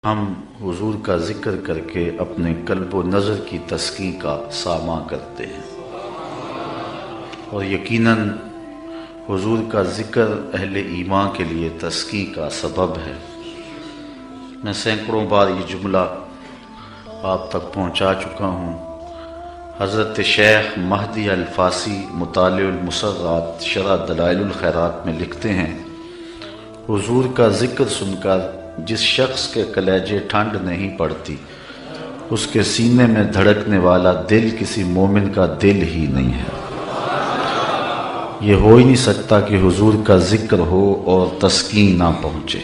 ہم حضور کا ذکر کر کے اپنے قلب و نظر کی تسکین کا ساماں کرتے ہیں، اور یقیناً حضور کا ذکر اہل ایمان کے لیے تسکین کا سبب ہے۔ میں سینکڑوں بار یہ جملہ آپ تک پہنچا چکا ہوں۔ حضرت شیخ مہدی الفاسی مطالع المسرات شرح دلائل الخیرات میں لکھتے ہیں، حضور کا ذکر سن کر جس شخص کے کلیجے ٹھنڈ نہیں پڑتی، اس کے سینے میں دھڑکنے والا دل کسی مومن کا دل ہی نہیں ہے۔ یہ ہو ہی نہیں سکتا کہ حضور کا ذکر ہو اور تسکین نہ پہنچے۔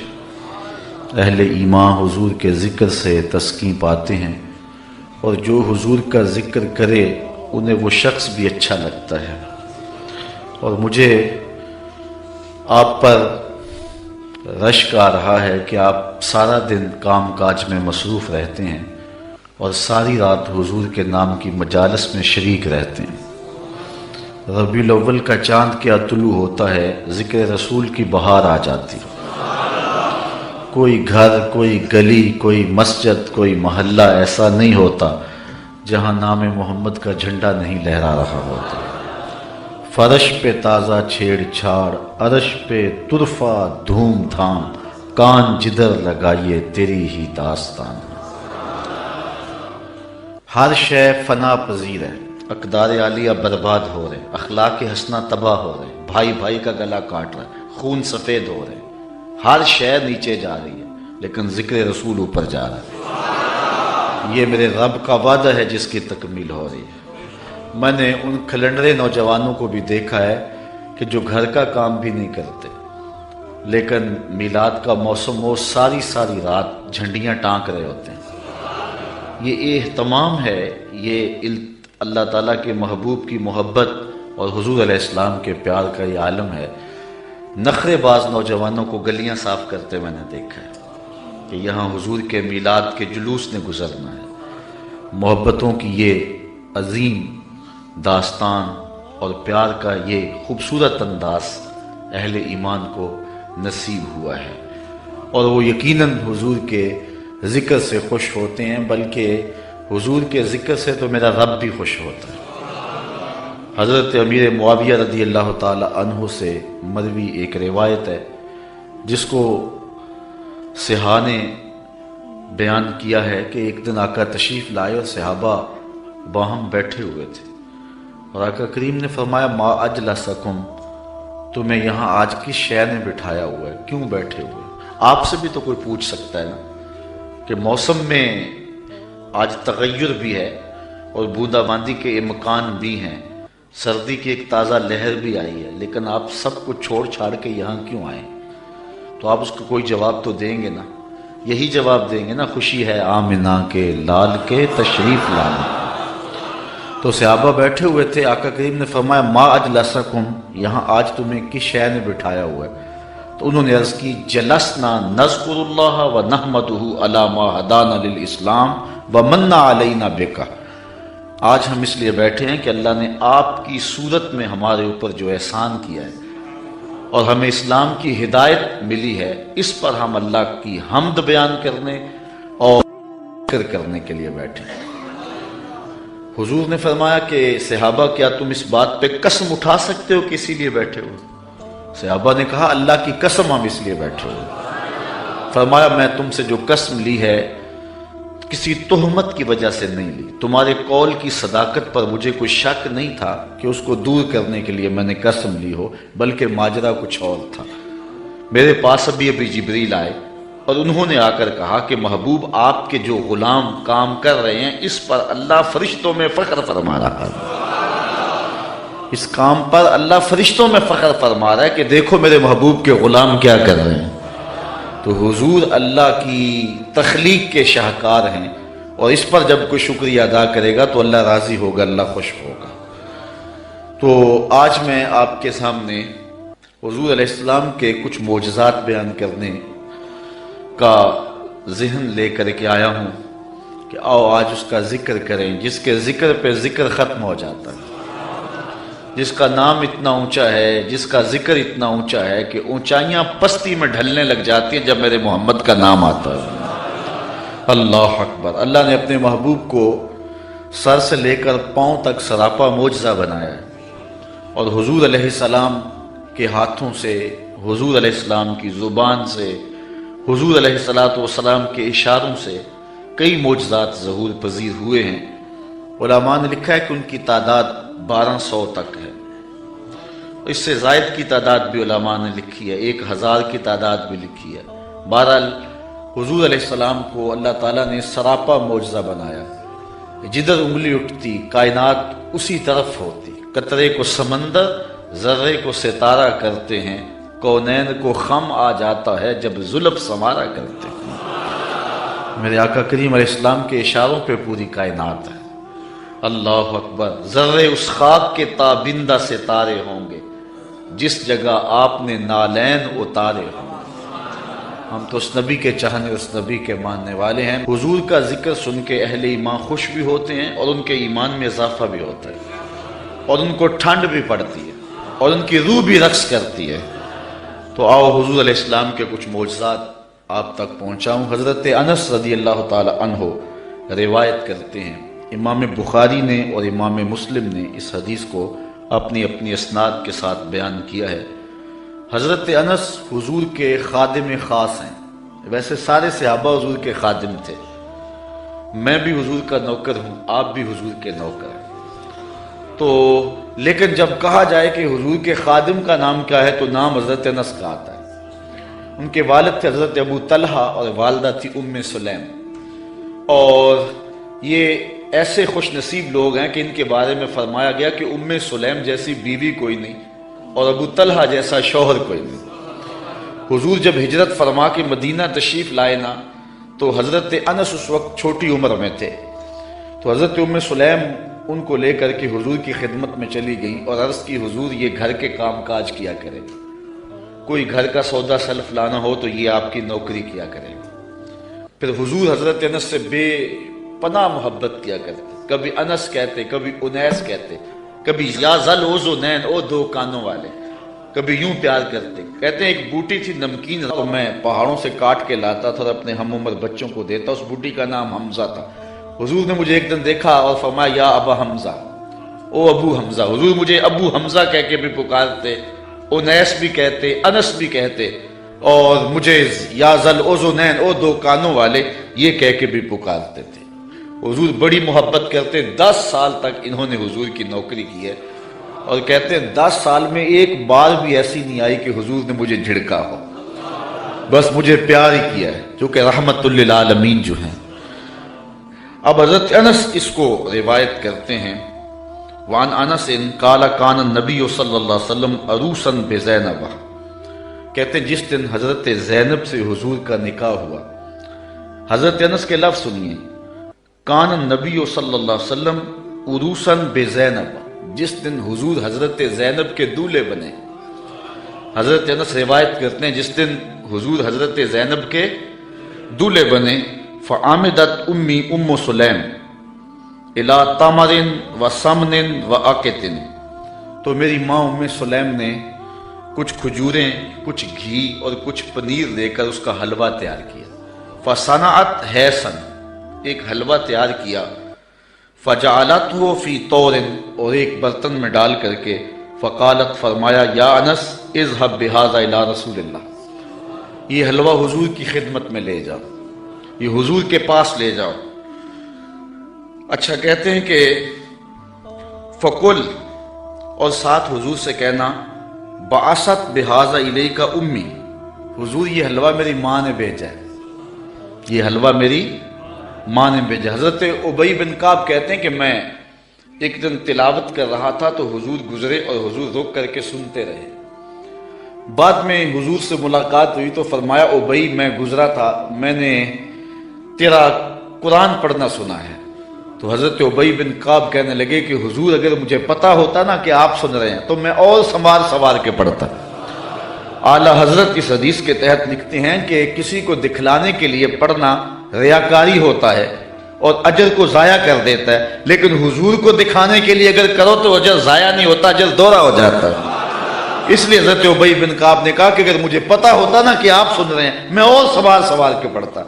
اہل ایمان حضور کے ذکر سے تسکین پاتے ہیں، اور جو حضور کا ذکر کرے انہیں وہ شخص بھی اچھا لگتا ہے۔ اور مجھے آپ پر رشک آ رہا ہے کہ آپ سارا دن کام کاج میں مصروف رہتے ہیں اور ساری رات حضور کے نام کی مجالس میں شریک رہتے ہیں۔ ربیع الاول کا چاند کیا طلوع ہوتا ہے، ذکر رسول کی بہار آ جاتی۔ کوئی گھر، کوئی گلی، کوئی مسجد، کوئی محلہ ایسا نہیں ہوتا جہاں نام محمد کا جھنڈا نہیں لہرا رہا ہوتا۔ فرش پہ تازہ چھیڑ چھاڑ، عرش پہ طرفہ دھوم دھام، کان جدھر لگائیے تیری ہی داستان۔ ہر شے فنا پذیر ہے، اقدار عالیہ برباد ہو رہے، اخلاق حسنہ تباہ ہو رہے، بھائی بھائی کا گلا کاٹ رہا ہے، خون سفید ہو رہے، ہر شے نیچے جا رہی ہے، لیکن ذکر رسول اوپر جا رہا ہے۔ یہ میرے رب کا وعدہ ہے جس کی تکمیل ہو رہی ہے۔ میں نے ان کھلنڈرے نوجوانوں کو بھی دیکھا ہے کہ جو گھر کا کام بھی نہیں کرتے، لیکن میلاد کا موسم ہو ساری رات جھنڈیاں ٹانک رہے ہوتے ہیں۔ یہ اہتمام ہے، یہ اللہ تعالیٰ کے محبوب کی محبت اور حضور علیہ السلام کے پیار کا یہ عالم ہے۔ نخرے باز نوجوانوں کو گلیاں صاف کرتے میں نے دیکھا ہے کہ یہاں حضور کے میلاد کے جلوس نے گزرنا ہے۔ محبتوں کی یہ عظیم داستان اور پیار کا یہ خوبصورت انداز اہل ایمان کو نصیب ہوا ہے، اور وہ یقیناً حضور کے ذکر سے خوش ہوتے ہیں، بلکہ حضور کے ذکر سے تو میرا رب بھی خوش ہوتا ہے۔ حضرت امیر معاویہ رضی اللہ تعالی عنہ سے مروی ایک روایت ہے جس کو صحاح نے بیان کیا ہے کہ ایک دن آقا تشریف لائے اور صحابہ باہم بیٹھے ہوئے تھے، اور آقا کریم نے فرمایا ما اجلسکم، تمہیں یہاں آج کس شے نے بٹھایا ہوا ہے، کیوں بیٹھے ہوئے؟ آپ سے بھی تو کوئی پوچھ سکتا ہے نا کہ موسم میں آج تغیر بھی ہے اور بوندا باندی کے امکان بھی ہیں، سردی کی ایک تازہ لہر بھی آئی ہے، لیکن آپ سب کو چھوڑ چھاڑ کے یہاں کیوں آئے؟ تو آپ اس کو کوئی جواب تو دیں گے نا، یہی جواب دیں گے نا، خوشی ہے آمنہ کے لال کے تشریف لانے۔ تو صحابہ بیٹھے ہوئے تھے، آقا کریم نے فرمایا ما اجلسکم، یہاں آج تمہیں کس شے نے بٹھایا ہوا ہے؟ تو انہوں نے عرض کی جلسنا نذکر اللہ و نحمدہ علی ما ہدانا للاسلام و من علینا بک، آج ہم اس لیے بیٹھے ہیں کہ اللہ نے آپ کی صورت میں ہمارے اوپر جو احسان کیا ہے اور ہمیں اسلام کی ہدایت ملی ہے، اس پر ہم اللہ کی حمد بیان کرنے اور ذکر کرنے کے لیے بیٹھے ہیں۔ حضور نے فرمایا کہ صحابہ کیا تم اس بات پہ قسم اٹھا سکتے ہو کہ اسی لیے بیٹھے ہو؟ صحابہ نے کہا اللہ کی قسم ہم اس لیے بیٹھے ہو۔ فرمایا میں تم سے جو قسم لی ہے کسی تہمت کی وجہ سے نہیں لی، تمہارے قول کی صداقت پر مجھے کوئی شک نہیں تھا کہ اس کو دور کرنے کے لیے میں نے قسم لی ہو، بلکہ ماجرا کچھ اور تھا۔ میرے پاس ابھی جبریل آئے اور انہوں نے آ کر کہا کہ محبوب آپ کے جو غلام کام کر رہے ہیں اس پر اللہ فرشتوں میں فخر فرما رہا ہے، اس کام پر اللہ فرشتوں میں فخر فرما رہا ہے کہ دیکھو میرے محبوب کے غلام کیا کر رہے ہیں۔ تو حضور اللہ کی تخلیق کے شاہکار ہیں، اور اس پر جب کوئی شکریہ ادا کرے گا تو اللہ راضی ہوگا، اللہ خوش ہوگا۔ تو آج میں آپ کے سامنے حضور علیہ السلام کے کچھ معجزات بیان کرنے کا ذہن لے کر کے آیا ہوں کہ آؤ آج اس کا ذکر کریں، جس کے ذکر پہ ذکر ختم ہو جاتا ہے، جس کا نام اتنا اونچا ہے، جس کا ذکر اتنا اونچا ہے کہ اونچائیاں پستی میں ڈھلنے لگ جاتی ہیں جب میرے محمد کا نام آتا ہے۔ اللہ اکبر۔ اللہ نے اپنے محبوب کو سر سے لے کر پاؤں تک سراپا معجزہ بنایا ہے، اور حضور علیہ السلام کے ہاتھوں سے، حضور علیہ السلام کی زبان سے، حضور علیہ السلام کے اشاروں سے کئی معجزات ظہور پذیر ہوئے ہیں۔ علماء نے لکھا ہے کہ ان کی تعداد 1200 تک ہے، اس سے زائد کی تعداد بھی علماء نے لکھی ہے، 1000 کی تعداد بھی لکھی ہے۔ بہرحال حضور علیہ السلام کو اللہ تعالیٰ نے سراپا معجزہ بنایا، جدھر انگلی اٹھتی کائنات اسی طرف ہوتی، قطرے کو سمندر ذرے کو ستارہ کرتے ہیں، کونین کو خم آ جاتا ہے جب زلف سمارا کرتے ہیں۔ میرے آقا کریم علیہ السلام کے اشاروں پہ پوری کائنات ہے۔ اللہ اکبر۔ ذرے اس خاک کے تابندہ ستارے ہوں گے جس جگہ آپ نے نالین اتارے ہوں گے۔ ہم تو اس نبی کے چاہنے، اس نبی کے ماننے والے ہیں۔ حضور کا ذکر سن کے اہل ایمان خوش بھی ہوتے ہیں، اور ان کے ایمان میں اضافہ بھی ہوتا ہے، اور ان کو ٹھنڈ بھی پڑتی ہے، اور ان کی روح بھی رقص کرتی ہے۔ تو آؤ حضور علیہ السلام کے کچھ معجزات آپ تک پہنچاؤں۔ حضرت انس رضی اللہ تعالی عنہ روایت کرتے ہیں، امام بخاری نے اور امام مسلم نے اس حدیث کو اپنی اپنی اسناد کے ساتھ بیان کیا ہے۔ حضرت انس حضور کے خادم خاص ہیں، ویسے سارے صحابہ حضور کے خادم تھے، میں بھی حضور کا نوکر ہوں، آپ بھی حضور کے نوکر ہیں، تو لیکن جب کہا جائے کہ حضور کے خادم کا نام کیا ہے تو نام حضرت انس کا آتا ہے۔ ان کے والد تھے حضرت ابو طلحہ اور والدہ تھی ام سلیم، اور یہ ایسے خوش نصیب لوگ ہیں کہ ان کے بارے میں فرمایا گیا کہ ام سلیم جیسی بیوی کوئی نہیں اور ابو طلحہ جیسا شوہر کوئی نہیں۔ حضور جب ہجرت فرما کے مدینہ تشریف لائے نا تو حضرت انس اس وقت چھوٹی عمر میں تھے، تو حضرت ام سلیم ان کو لے کر کے حضور کی خدمت میں چلی گئیں اور عرض کی حضور یہ گھر کے کام کاج کیا کرے، کوئی گھر کا سودا سلف لانا ہو تو یہ آپ کی نوکری کیا کرے۔ پھر حضور حضرت انس سے بے پناہ محبت کیا کرتے، کبھی انس کہتے، کبھی انیس کہتے، کبھی یا ذل اذنین، او دو کانوں والے، کبھی یوں پیار کرتے۔ کہتے ہیں ایک بوٹی تھی نمکین، تو میں پہاڑوں سے کاٹ کے لاتا تھا اور اپنے ہم عمر بچوں کو دیتا، اس بوٹی کا نام حمزہ تھا۔ حضور نے مجھے ایک دن دیکھا اور فرمایا یا ابا حمزہ، او ابو حمزہ۔ حضور مجھے ابو حمزہ کہہ کے بھی پکارتے، انیس بھی کہتے، انس بھی کہتے، اور مجھے یا ذل اذنین، او دو کانوں والے، یہ کہہ کے بھی پکارتے تھے۔ حضور بڑی محبت کرتے، 10 سال تک انہوں نے حضور کی نوکری کی ہے، اور کہتے ہیں 10 سال میں ایک بار بھی ایسی نہیں آئی کہ حضور نے مجھے جھڑکا ہو، بس مجھے پیار ہی کیا ہے، جو کہ رحمت للعالمین جو ہیں۔ اب حضرت انس اس کو روایت کرتے ہیں، وان انس قال کان النبی صلی اللہ علیہ وسلم عروسا بزینب، کہتے ہیں جس دن حضرت زینب سے حضور کا نکاح ہوا، حضرت انس کے لفظ سنیے، کان النبی صلی اللہ علیہ وسلم عروسا بزینب، جس دن حضور حضرت زینب کے دولہے بنے۔ حضرت انس روایت کرتے ہیں جس دن حضور حضرت زینب کے دولہے بنے، فعامدت امی ام سلیم الی تمر و سمن و عقت، تو میری ماں ام سلیم نے کچھ کھجوریں، کچھ گھی اور کچھ پنیر لے کر اس کا حلوہ تیار کیا، فصنعت حیسن، ایک حلوہ تیار کیا، فجعلتہ فی طور، اور ایک برتن میں ڈال کر کے، فقالت، فرمایا، یا انس اذهب بہذا الی رسول اللہ، یہ حلوہ حضور کی خدمت میں لے جاؤ، یہ حضور کے پاس لے جاؤ۔ اچھا کہتے ہیں کہ فقل، اور ساتھ حضور سے کہنا، بعثت بہذا الیک امی، حضور یہ حلوہ میری ماں نے بھیجا ہے، یہ حلوہ میری ماں نے بھیجا۔ حضرت ابی بن کعب کہتے ہیں کہ میں ایک دن تلاوت کر رہا تھا تو حضور گزرے اور حضور رک کر کے سنتے رہے، بعد میں حضور سے ملاقات ہوئی تو فرمایا، ابی میں گزرا تھا، میں نے تیرا قرآن پڑھنا سنا ہے۔ تو حضرت ابی بن کعب کہنے لگے کہ حضور اگر مجھے پتا ہوتا نا کہ آپ سن رہے ہیں تو میں اور سوار کے پڑھتا۔ اعلیٰ حضرت اس حدیث کے تحت لکھتے ہیں کہ کسی کو دکھلانے کے لیے پڑھنا ریاکاری ہوتا ہے اور اجر کو ضائع کر دیتا ہے، لیکن حضور کو دکھانے کے لیے اگر کرو تو اجر ضائع نہیں ہوتا، اجر دوہرا ہو جاتا ہے۔ اس لیے حضرت ابی بن کعب نے کہا کہ اگر مجھے پتا ہوتا نا کہ آپ سن رہے ہیں میں اور سوار کے پڑھتا۔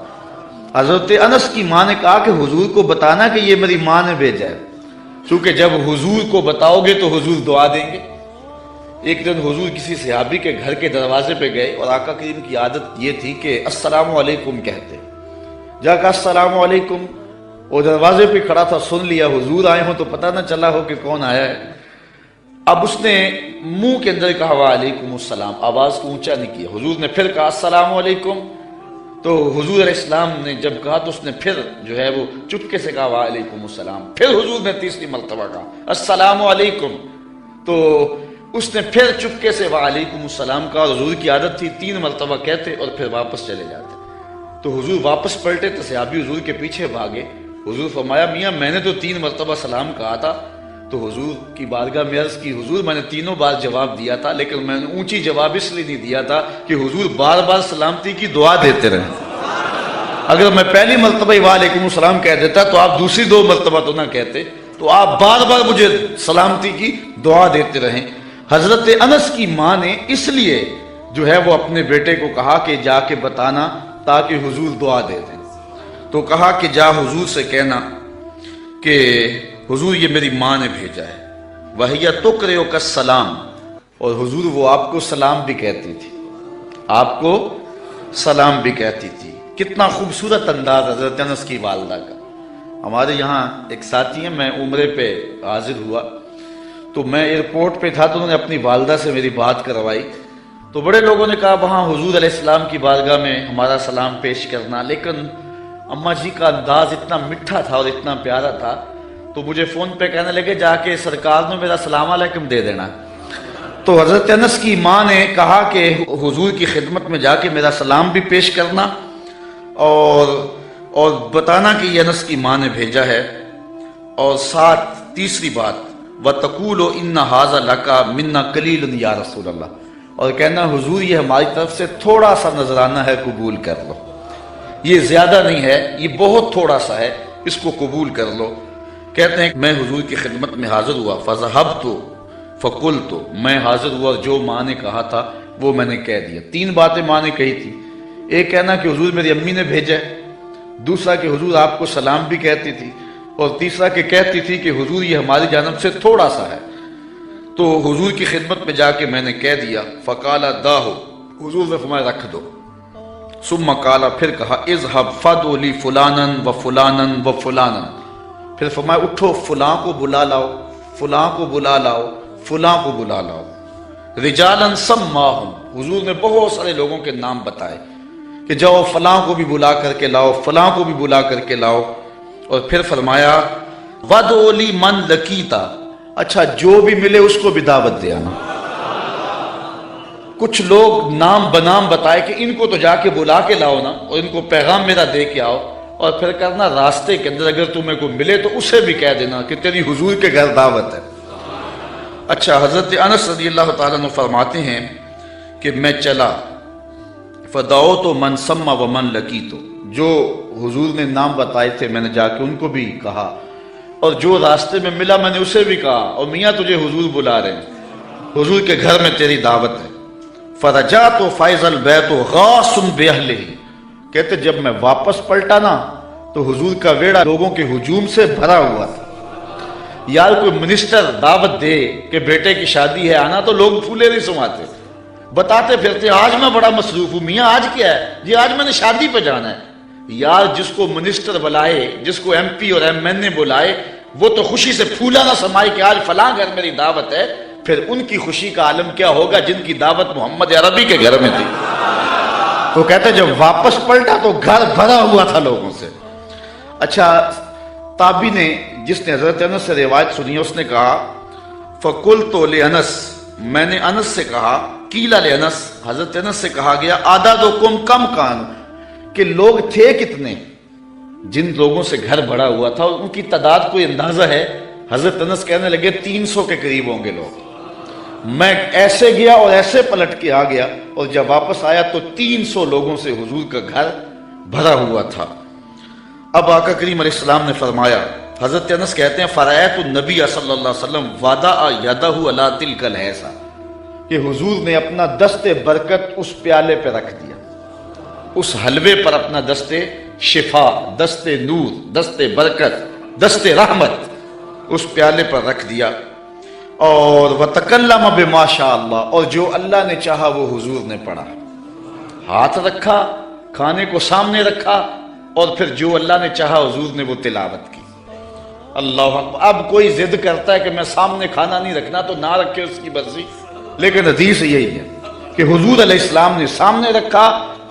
حضرت انس کی ماں نے کہا کہ حضور کو بتانا کہ یہ میری ماں نے بھیجا ہے، چونکہ جب حضور کو بتاؤ گے تو حضور دعا دیں گے۔ ایک دن حضور کسی صحابی کے گھر کے دروازے پہ گئے اور آقا کریم کی عادت یہ تھی کہ السلام علیکم کہتے، جا کہا السلام علیکم، وہ دروازے پہ کھڑا تھا، سن لیا حضور آئے ہوں تو پتہ نہ چلا ہو کہ کون آیا ہے۔ اب اس نے منہ کے اندر کہا وعلیکم السلام، آواز کو اونچا نہیں کیا۔ حضور نے پھر کہا السلام علیکم، تو حضور علیہ السلام نے جب کہا تو اس نے پھر جو ہے وہ چپکے سے کہا وعلیکم السلام۔ پھر حضور نے تیسری مرتبہ کہا السلام علیکم، تو اس نے پھر چپکے سے وعلیکم السلام کہا۔ حضور کی عادت تھی 3 مرتبہ کہتے اور پھر واپس چلے جاتے۔ تو حضور واپس پلٹے تو صحابی حضور کے پیچھے بھاگے۔ حضور فرمایا میاں میں نے تو 3 مرتبہ سلام کہا تھا۔ تو حضور کی بارگاہ میں عرض کی حضور میں نے تینوں بار جواب دیا تھا، لیکن میں نے اونچی جواب اس لیے نہیں دیا تھا کہ حضور بار بار سلامتی کی دعا دیتے رہے۔ اگر میں پہلی مرتبہ وعلیکم السلام کہہ دیتا تو آپ دوسری 2 مرتبہ تو نہ کہتے، تو آپ بار بار مجھے سلامتی کی دعا دیتے رہیں۔ حضرت انس کی ماں نے اس لیے جو ہے وہ اپنے بیٹے کو کہا کہ جا کے بتانا تاکہ حضور دعا دے دیں، تو کہا کہ جا حضور سے کہنا کہ حضور یہ میری ماں نے بھیجا ہے، وَهِيَ تُقْرِئُكَ السَّلَامَ، اور حضور وہ آپ کو سلام بھی کہتی تھی، آپ کو سلام بھی کہتی تھی۔ کتنا خوبصورت انداز حضرت انس کی والدہ کا۔ ہمارے یہاں ایک ساتھی ہیں، میں عمرے پہ حاضر ہوا تو میں ایئرپورٹ پہ تھا تو انہوں نے اپنی والدہ سے میری بات کروائی، تو بڑے لوگوں نے کہا وہاں حضور علیہ السلام کی بارگاہ میں ہمارا سلام پیش کرنا، لیکن اماں جی کا انداز اتنا میٹھا تھا اور اتنا پیارا تھا تو مجھے فون پہ کہنے لگے جا کے سرکار نے میرا سلام علیکم دے دینا۔ تو حضرت انس کی ماں نے کہا کہ حضور کی خدمت میں جا کے میرا سلام بھی پیش کرنا اور بتانا کہ یہ انس کی ماں نے بھیجا ہے، اور ساتھ تیسری بات وَتَقُولُ إِنَّ هَذَا لَكَ مِنَّا قَلِيلٌ یا رسول اللہ، اور کہنا حضور یہ ہماری طرف سے تھوڑا سا نذرانہ ہے، قبول کر لو، یہ زیادہ نہیں ہے، یہ بہت تھوڑا سا ہے، اس کو قبول کر لو۔ کہتے ہیں میں حضور کی خدمت میں حاضر ہوا، فَذَهَبْتُ فَقُلْتُ، میں حاضر ہوا، جو ماں نے کہا تھا وہ میں نے کہہ دیا۔ 3 باتیں ماں نے کہی تھی، ایک کہنا کہ حضور میری امی نے بھیجا ہے، دوسرا کہ حضور آپ کو سلام بھی کہتی تھی، اور تیسرا کہ کہتی تھی کہ حضور یہ ہماری جانب سے تھوڑا سا ہے۔ تو حضور کی خدمت میں جا کے میں نے کہہ دیا، فقال داہو، حضور نے فرمایا رکھ دو، ثم قال، پھر کہا اذهب فادع لي فلانا وفلانا وفلانا، پھر فرمایا اٹھو فلاں کو بلا لاؤ، فلاں کو بلا لاؤ، فلاں کو بلا لاؤ، رجالا سماہم، حضور نے بہت سارے لوگوں کے نام بتائے کہ جاؤ فلاں کو بھی بلا کر کے لاؤ، فلاں کو بھی بلا کر کے لاؤ، اور پھر فرمایا وَدْعُ لِي مَنْ لَقِيتَ، اچھا جو بھی ملے اس کو بھی دعوت دے آنا۔ کچھ لوگ نام بنام بتائے کہ ان کو تو جا کے بلا کے لاؤ نا، اور ان کو پیغام میرا دے کے آؤ، اور پھر کرنا راستے کے اندر اگر تمہیں کو ملے تو اسے بھی کہہ دینا کہ تیری حضور کے گھر دعوت ہے۔ اچھا حضرت انس رضی اللہ تعالیٰ عنہ فرماتے ہیں کہ میں چلا، فَدَعَوْتُ مَنْ سَمَّ وَمَنْ لَقِيتُ، جو حضور نے نام بتائے تھے میں نے جا کے ان کو بھی کہا، اور جو راستے میں ملا میں نے اسے بھی کہا، اور میاں تجھے حضور بلا رہے ہیں، حضور کے گھر میں تیری دعوت ہے۔ فَرَجَعْتُ فَإِذَا الْبَيْتُ غَاصٌ بِأَهْلِهِ، کہتے جب میں واپس پلٹا نا تو حضور کا ویڑا لوگوں کے ہجوم سے بھرا ہوا تھا۔ یار کوئی منسٹر دعوت دے کہ بیٹے کی شادی ہے آنا تو لوگ پھولے نہیں سماتے، بتاتے پھرتے آج میں بڑا مصروف ہوں، میاں آج کیا ہے جی؟ آج میں نے شادی پہ جانا ہے۔ یار جس کو منسٹر بلائے، جس کو ایم پی اور ایم این اے بلائے، وہ تو خوشی سے پھولا نہ سمائے کہ آج فلاں گھر میری دعوت ہے، پھر ان کی خوشی کا عالم کیا ہوگا جن کی دعوت محمد عربی کے گھر میں تھی۔ تو کہتے جب واپس پلٹا تو گھر بھرا ہوا تھا لوگوں سے۔ اچھا تابی نے جس نے حضرت انس سے روایت سنی اس نے کہا فَقُلْتُ لِأَنَس، میں نے انس سے کہا، قیل لِأَنس، حضرت انس سے کہا گیا عَدَدُكُمْ کم کان، کہ لوگ تھے کتنے جن لوگوں سے گھر بھرا ہوا تھا، ان کی تعداد کوئی اندازہ ہے؟ حضرت انس کہنے لگے 300 کے قریب ہوں گے لوگ۔ میں ایسے گیا اور ایسے پلٹ کے آ گیا، اور جب واپس آیا تو 300 لوگوں سے حضور کا گھر بھرا ہوا تھا۔ اب آقا کریم علیہ السلام نے فرمایا، حضرت انس کہتے ہیں فرأیت النبی صلی اللہ علیہ وسلم وضع یدہ علی تلک الحیضہ، کہ حضور نے اپنا دست برکت اس پیالے پہ رکھ دیا، اس حلوے پر اپنا دست شفا، دست نور، دست برکت، دست رحمت اس پیالے پر رکھ دیا، اور وَتَكَلَّمَ بِمَا شَاءَ اللَّهُ، اور جو اللہ نے چاہا وہ حضور نے پڑھا، ہاتھ رکھا، کھانے کو سامنے رکھا، اور پھر جو اللہ نے چاہا حضور نے وہ تلاوت کی۔ اللہ اکبر۔ اب کوئی ضد کرتا ہے کہ میں سامنے کھانا نہیں رکھنا تو نہ رکھے، اس کی مرضی، لیکن حدیث یہی ہے کہ حضور علیہ السلام نے سامنے رکھا،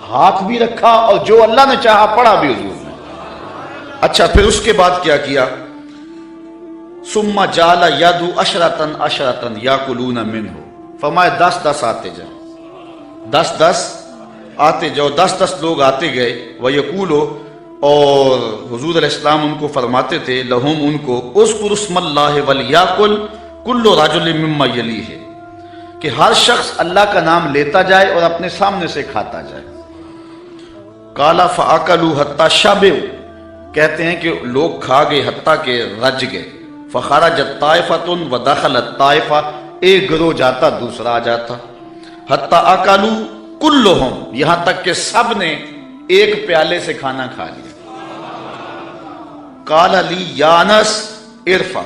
ہاتھ بھی رکھا، اور جو اللہ نے چاہا پڑھا بھی حضور نے۔ اچھا، پھر اس کے بعد کیا کیا؟ ثم جعل يدعو عشرة يأكلون منه، فرمایا 10 آتے جاؤ، 10 آتے جاؤ، 10 لوگ آتے گئے، وَيَقُولُ، اور حضور علیہ السلام ان کو فرماتے تھے، لہم، ان کو، اذکر اسم اللہ ولیأکل کل رجل مما یلیہ، کہ ہر شخص اللہ کا نام لیتا جائے اور اپنے سامنے سے کھاتا جائے۔ قال فأکلوا حتی شبعوا، کہتے ہیں کہ لوگ کھا گئے حتیٰ کہ رج گئے۔ فخرجت طائفۃ ودخلت طائفہ، ایک گروہ جاتا دوسرا آ جاتا، حتی اکلوا کلہم، یہاں تک کہ سب نے ایک پیالے سے کھانا کھا لیا۔ قال لی یا انس ارفع،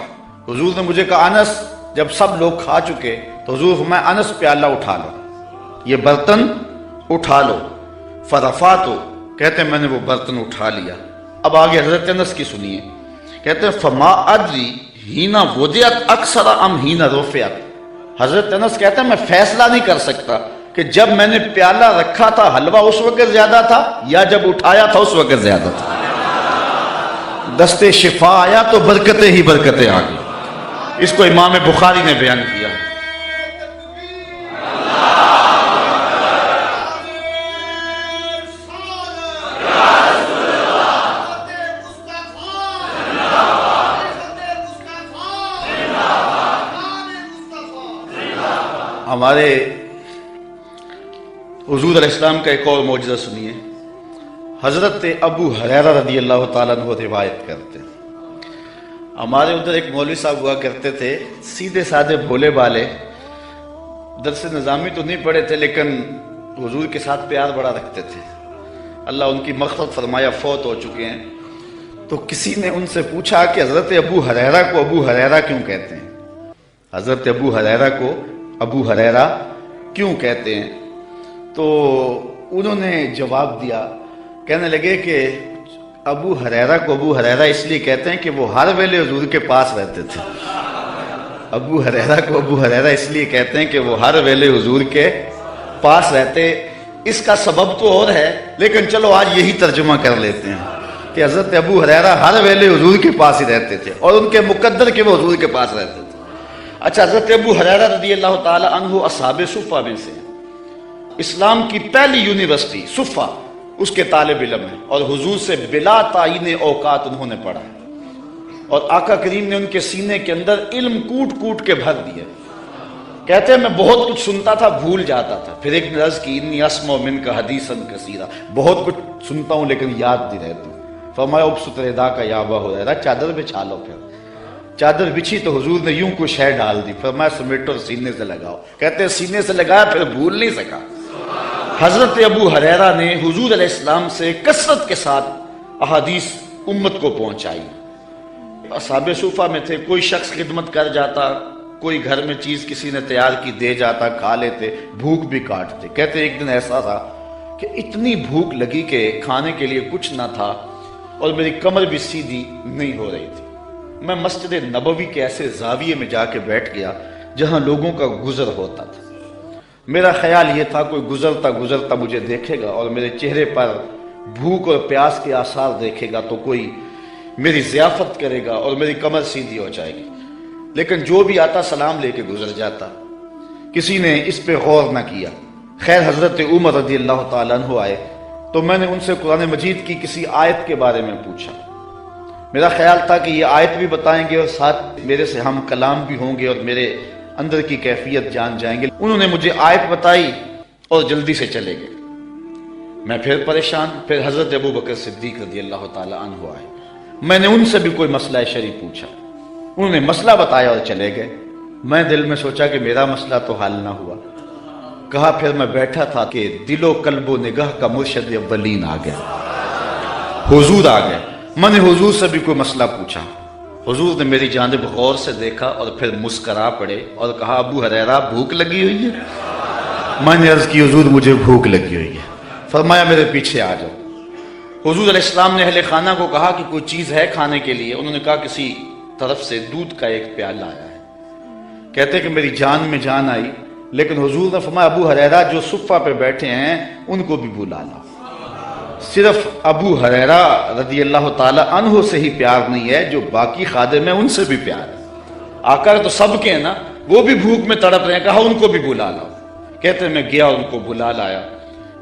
حضور نے مجھے کہا انس، جب سب لوگ کھا چکے تو حضور فرمایا انس پیالہ اٹھا لو، یہ برتن اٹھا لو۔ فرفعتو، کہتے ہیں میں نے وہ برتن اٹھا لیا۔ اب آگے حضرت انس کی سنیے، کہتے ہیں فما ادری ہینا وضعت اکثر ام ہینا رفعت، حضرت انس کہتے ہیں میں فیصلہ نہیں کر سکتا کہ جب میں نے پیالہ رکھا تھا حلوہ اس وقت زیادہ تھا یا جب اٹھایا تھا اس وقت زیادہ تھا۔ دست شفا آیا تو برکتیں ہی برکتیں آ گئی۔ اس کو امام بخاری نے بیان کیا۔ ہمارے حضور علیہ السلام کا ایک اور معجزہ سنیے۔ حضرت ابو ہریرہ رضی اللہ تعالیٰ عنہ روایت کرتے ہیں، ہمارے ادھر ایک مولوی صاحب ہوا کرتے تھے، سیدھے سادھے بھولے بالے، درس نظامی تو نہیں پڑھے تھے لیکن حضور کے ساتھ پیار بڑا رکھتے تھے، اللہ ان کی مغفرت فرمایا، فوت ہو چکے ہیں۔ تو کسی نے ان سے پوچھا کہ حضرت ابو ہریرہ کو ابو ہریرہ کیوں کہتے ہیں، حضرت ابو ہریرہ کو ابو ہریرہ کیوں کہتے ہیں؟ تو انہوں نے جواب دیا، کہنے لگے کہ ابو ہریرہ کو ابو ہریرہ اس لیے کہتے ہیں کہ وہ ہر ویلے حضور کے پاس رہتے تھے۔ ابو ہریرہ کو ابو ہریرہ اس لیے کہتے ہیں کہ وہ ہر ویلے حضور کے پاس رہتے۔ اس کا سبب تو اور ہے لیکن چلو آج یہی ترجمہ کر لیتے ہیں کہ حضرت ابو ہریرہ ہر ویلے حضور کے پاس ہی رہتے تھے اور ان کے مقدر کہ وہ حضور کے پاس رہتے تھے۔ اچھا، حضرت ابو ہریرہ رضی اللہ تعالی عنہ اصحاب صفہ میں سے، اسلام کی پہلی یونیورسٹی صفہ اس کے طالب علم ہیں، اور حضور سے بلا تعین اوقات انہوں نے پڑھا، اور آقا کریم نے ان کے سینے کے اندر علم کوٹ کوٹ کے بھر دیا۔ کہتے ہیں میں بہت کچھ سنتا تھا، بھول جاتا تھا، پھر ایک نے عرض کی انی اسمع منک حدیثا کثیرا، بہت کچھ سنتا ہوں لیکن یاد نہیں رہتا۔ فرمایا ابسط ردا کا یا ابا ہریرہ، چادر بچھا لو۔ پھر چادر بچھی تو حضور نے یوں کوئی شے ڈال دی، فرمایا سمیٹو اور سینے سے لگاؤ۔ کہتے ہیں سینے سے لگایا پھر بھول نہیں سکا۔ حضرت ابو ہریرہ نے حضور علیہ السلام سے کثرت کے ساتھ احادیث امت کو پہنچائی۔ اصحاب صوفہ میں تھے، کوئی شخص خدمت کر جاتا، کوئی گھر میں چیز کسی نے تیار کی دے جاتا، کھا لیتے، بھوک بھی کاٹتے۔ کہتے ایک دن ایسا تھا کہ اتنی بھوک لگی کہ کھانے کے لیے کچھ نہ تھا اور میری کمر بھی سیدھی نہیں ہو رہی تھی۔ میں مسجد نبوی کے ایسے زاویے میں جا کے بیٹھ گیا جہاں لوگوں کا گزر ہوتا تھا۔ میرا خیال یہ تھا کوئی گزرتا گزرتا مجھے دیکھے گا اور میرے چہرے پر بھوک اور پیاس کے آثار دیکھے گا تو کوئی میری ضیافت کرے گا اور میری کمر سیدھی ہو جائے گی، لیکن جو بھی آتا سلام لے کے گزر جاتا، کسی نے اس پہ غور نہ کیا۔ خیر حضرت عمر رضی اللہ تعالیٰ عنہ آئے تو میں نے ان سے قرآن مجید کی کسی آیت کے بارے میں پوچھا۔ میرا خیال تھا کہ یہ آیت بھی بتائیں گے اور ساتھ میرے سے ہم کلام بھی ہوں گے اور میرے اندر کی کیفیت جان جائیں گے۔ انہوں نے مجھے آیت بتائی اور جلدی سے چلے گئے۔ میں پھر پریشان، پھر حضرت ابو بکر صدیق رضی اللہ تعالیٰ عنہ آئے، میں نے ان سے بھی کوئی مسئلہ شرعی پوچھا، انہوں نے مسئلہ بتایا اور چلے گئے۔ میں دل میں سوچا کہ میرا مسئلہ تو حل نہ ہوا۔ کہا پھر میں بیٹھا تھا کہ دل و قلب و نگاہ کا مرشد اولین آ گیا۔ حضور آ گئے. میں نے حضور سے بھی کوئی مسئلہ پوچھا. حضور نے میری جانب غور سے دیکھا اور پھر مسکرا پڑے اور کہا ابو ہریرہ بھوک لگی ہوئی ہے؟ میں نے عرض کی حضور مجھے بھوک لگی ہوئی ہے. فرمایا میرے پیچھے آ جاؤ. حضور علیہ السلام نے اہل خانہ کو کہا کہ کوئی چیز ہے کھانے کے لیے؟ انہوں نے کہا کسی طرف سے دودھ کا ایک پیالہ آیا ہے. کہتے کہ میری جان میں جان آئی، لیکن حضور نے فرمایا ابو ہریرہ جو صفہ پہ بیٹھے ہیں ان کو بھی بلا لاؤ. صرف ابو ہریرہ رضی اللہ تعالی عنہ سے ہی پیار نہیں ہے، جو باقی خادم ہیں ان سے بھی پیار ہے. آقا تو سب کے ہیں نا، وہ بھی بھوک میں تڑپ رہے ہیں، کہا ان کو بھی بلا لاؤ. کہتے میں گیا ان کو بلا لایا.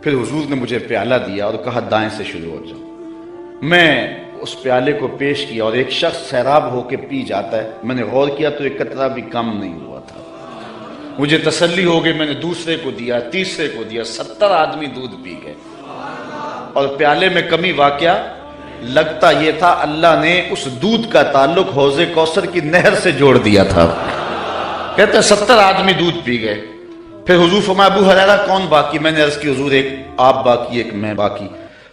پھر حضور نے مجھے پیالہ دیا اور کہا دائیں سے شروع ہو جاؤ. میں اس پیالے کو پیش کیا اور ایک شخص سیراب ہو کے پی جاتا ہے. میں نے غور کیا تو ایک قطرہ بھی کم نہیں ہوا تھا. مجھے تسلی ہو گئی. میں نے دوسرے کو دیا، تیسرے کو دیا. 70 آدمی دودھ پی گئے اور پیالے میں کمی واقعہ لگتا یہ تھا اللہ نے اس دودھ کا تعلق حوض کوثر کی نہر سے جوڑ دیا تھا. کہتے ہیں 70 آدمی دودھ پی گئے. پھر حضور فرمایا ابو ہریرہ کون باقی؟ میں نے عرض کی حضور ایک آپ باقی ایک میں باقی.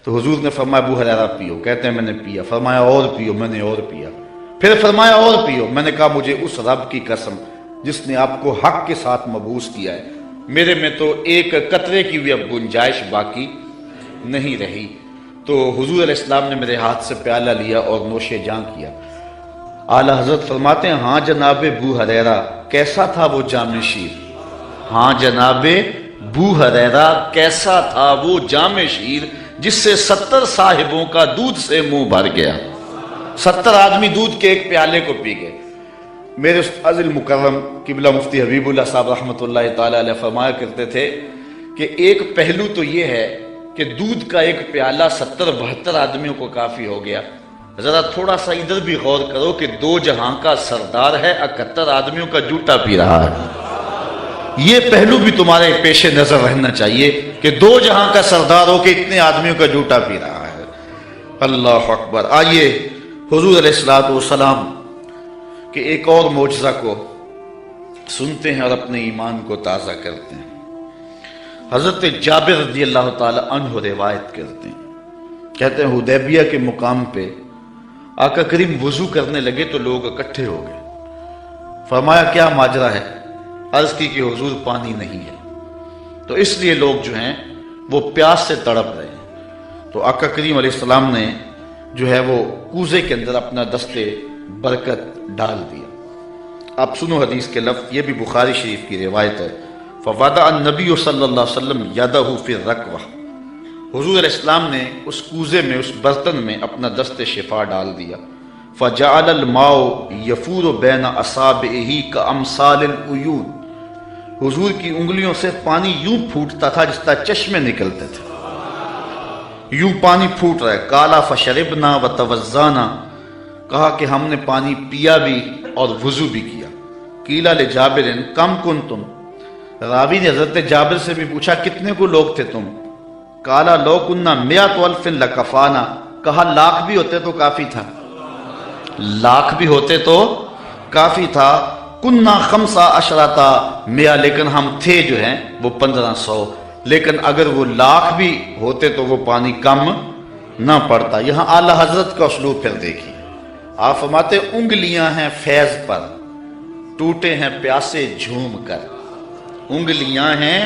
تو حضور نے فرمایا ابو ہریرہ پیو. کہتے ہیں میں نے پیا. فرمایا اور پیو. میں نے اور پیا. پھر فرمایا اور پیو. میں نے کہا مجھے اس رب کی قسم جس نے آپ کو حق کے ساتھ مبعوث کیا ہے، میرے میں تو ایک قطرے کی بھی اب گنجائش باقی نہیں رہی. تو حضور علیہ السلام نے میرے ہاتھ سے پیالہ لیا اور نوش جاں کیا. اعلیٰ حضرت فرماتے ہیں ہاں جناب ابو ہریرہ کیسا تھا وہ جام شیر؟ ہاں جناب ابو ہریرہ کیسا تھا وہ جام شیر جس سے 70 صاحبوں کا دودھ سے منہ بھر گیا. 70 آدمی دودھ کے ایک پیالے کو پی گئے. میرے استاذ المکرم قبلہ مفتی حبیب اللہ صاحب رحمۃ اللہ تعالی علیہ فرمایا کرتے تھے کہ ایک پہلو تو یہ ہے کہ دودھ کا ایک پیالہ 70-72 آدمیوں کو کافی ہو گیا. ذرا تھوڑا سا ادھر بھی غور کرو کہ 2 جہاں کا سردار ہے، 71 آدمیوں کا جوٹا پی رہا ہے. یہ پہلو بھی تمہارے پیش نظر رہنا چاہیے کہ 2 جہاں کا سردار ہو کہ اتنے آدمیوں کا جوٹا پی رہا ہے. اللہ اکبر. آئیے حضور علیہ الصلوۃ والسلام کہ ایک اور معجزہ کو سنتے ہیں اور اپنے ایمان کو تازہ کرتے ہیں. حضرت جابر رضی اللہ تعالی عنہ روایت کرتے ہیں، کہتے ہیں حدیبیہ کے مقام پہ آقا کریم وضو کرنے لگے تو لوگ اکٹھے ہو گئے. فرمایا کیا ماجرا ہے؟ عرض کی کہ حضور پانی نہیں ہے. تو اس لیے لوگ جو ہیں وہ پیاس سے تڑپ رہے ہیں. تو آقا کریم علیہ السلام نے جو ہے وہ کوزے کے اندر اپنا دستے برکت ڈال دیا. آپ سنو حدیث کے لفظ، یہ بھی بخاری شریف کی روایت ہے. فوضع النبی صلی اللہ علیہ وسلم یدہ فی الرکوہ. حضور علیہ السلام نے اس کوزے میں اس برتن میں اپنا دست شفا ڈال دیا. فجعل الماء یفور بین اصابعہ کامثال العیون. حضور کی انگلیوں سے پانی یوں پھوٹتا تھا جس طرح چشمے نکلتے تھے، یوں پانی پھوٹ رہا ہے. قال فشربنا وتوضانا. کہا کہ ہم نے پانی پیا بھی اور وضو بھی کیا. قیل لجابر کم کنتم. راوی نے حضرت جابر سے بھی پوچھا کتنے کو لوگ تھے تم؟ قال لو کنا 100,000 لکفانا. کہا لاکھ بھی ہوتے تو کافی تھا، لاکھ بھی ہوتے تو کافی تھا. کنا 15 لیکن ہم تھے جو ہیں وہ 1500. لیکن اگر وہ لاکھ بھی ہوتے تو وہ پانی کم نہ پڑتا. یہاں اعلیٰ حضرت کا اسلوب پھر دیکھیے. آپ فرماتے انگلیاں ہیں فیض پر، ٹوٹے ہیں پیاسے جھوم کر. انگلیاں ہیں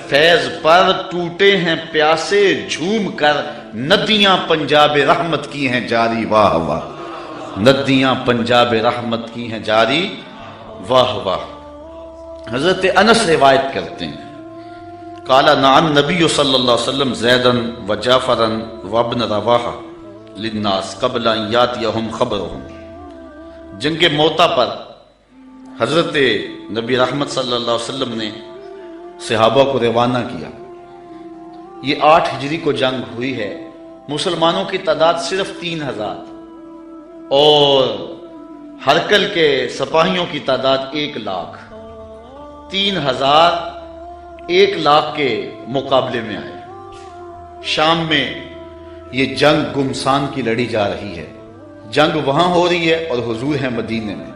فیض پر، ٹوٹے ہیں پیاسے جھوم کر. ندیاں پنجاب رحمت کی ہیں جاری واہ واہ. ندیاں پنجاب رحمت کی ہیں جاری واہ واہ. حضرت انس روایت کرتے ہیں قال نعى النبی صلی اللہ علیہ وسلم زیدا وجعفرا وابن رواحہ للناس قبل ان یاتیہم خبرہم. جنگ موتا پر حضرت نبی رحمت صلی اللہ علیہ وسلم نے صحابہ کو روانہ کیا. یہ 8 ہجری کو جنگ ہوئی ہے. مسلمانوں کی تعداد صرف 3000 اور ہرکل کے سپاہیوں کی تعداد 1,00,000. 3000 1,00,000 کے مقابلے میں آئے. شام میں یہ جنگ گمسان کی لڑی جا رہی ہے. جنگ وہاں ہو رہی ہے اور حضور ہیں مدینے میں،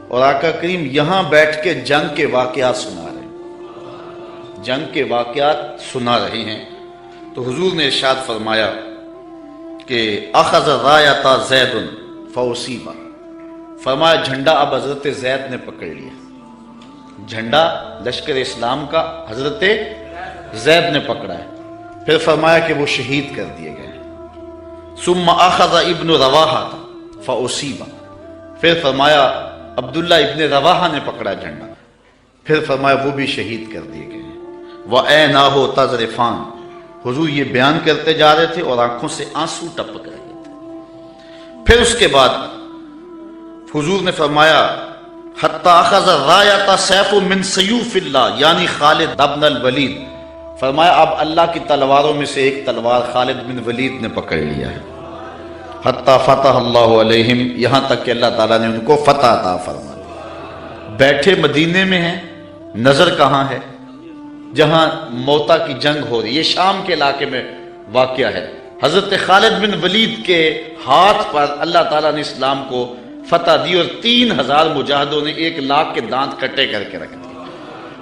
اور آقا کریم یہاں بیٹھ کے جنگ کے واقعات سنا رہے ہیں، جنگ کے واقعات سنا رہے ہیں. تو حضور نے ارشاد فرمایا کہ اخذ رایۃ زید فاصیب، فرمایا جھنڈا اب حضرت زید نے پکڑ لیا، جھنڈا لشکر اسلام کا حضرت زید نے پکڑا ہے۔ پھر فرمایا کہ وہ شہید کر دیے گئے۔ ثم اخذ ابن رواحہ فاصیب، پھر فرمایا عبداللہ ابن رواحہ نے پکڑا جھنڈا، پھر فرمایا وہ بھی شہید کر دیے گئے۔ وَعَيْنَاهُ تَذْرِفَانِ، حضور یہ بیان کرتے جا رہے تھے اور آنکھوں سے آنسو ٹپک رہے تھے۔ پھر اس کے بعد حضور نے فرمایا حَتَّى أَخَذَ الرَّایَةَ سَيْفٌ مِّن سَيُوفِ اللَّهِ، یعنی خالد ابن الولید، فرمایا اب اللہ کی تلواروں میں سے ایک تلوار خالد بن ولید نے پکڑ لیا ہے۔ حَتَّى فَتَحَ اللَّهُ عَلَيْهِمْ، یہاں تک کہ اللہ تعالیٰ نے ان کو فتح عطا فرما دی۔ بیٹھے مدینے میں ہیں، نظر کہاں ہے؟ جہاں موتا کی جنگ ہو رہی ہے، یہ شام کے علاقے میں واقعہ ہے۔ حضرت خالد بن ولید کے ہاتھ پر اللہ تعالیٰ نے اسلام کو فتح دی اور 3000 مجاہدوں نے 1 لاکھ کے دانت کٹے کر کے رکھ دیے۔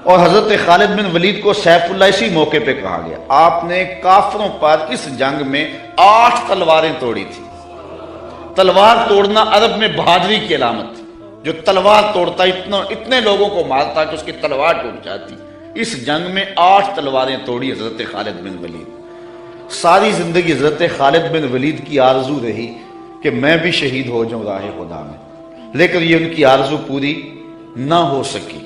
اور حضرت خالد بن ولید کو سیف اللہ اسی موقع پہ کہا گیا۔ آپ نے کافروں پر اس جنگ میں 8 تلواریں توڑی تھی۔ تلوار توڑنا عرب میں بہادری کی علامت تھی، جو تلوار توڑتا اتنے لوگوں کو مارتا کہ اس کی تلوار ٹوٹ جاتی۔ اس جنگ میں 8 تلواریں توڑی حضرت خالد بن ولید۔ ساری زندگی حضرت خالد بن ولید کی آرزو رہی کہ میں بھی شہید ہو جاؤں راہ خدا میں، لیکن یہ ان کی آرزو پوری نہ ہو سکی،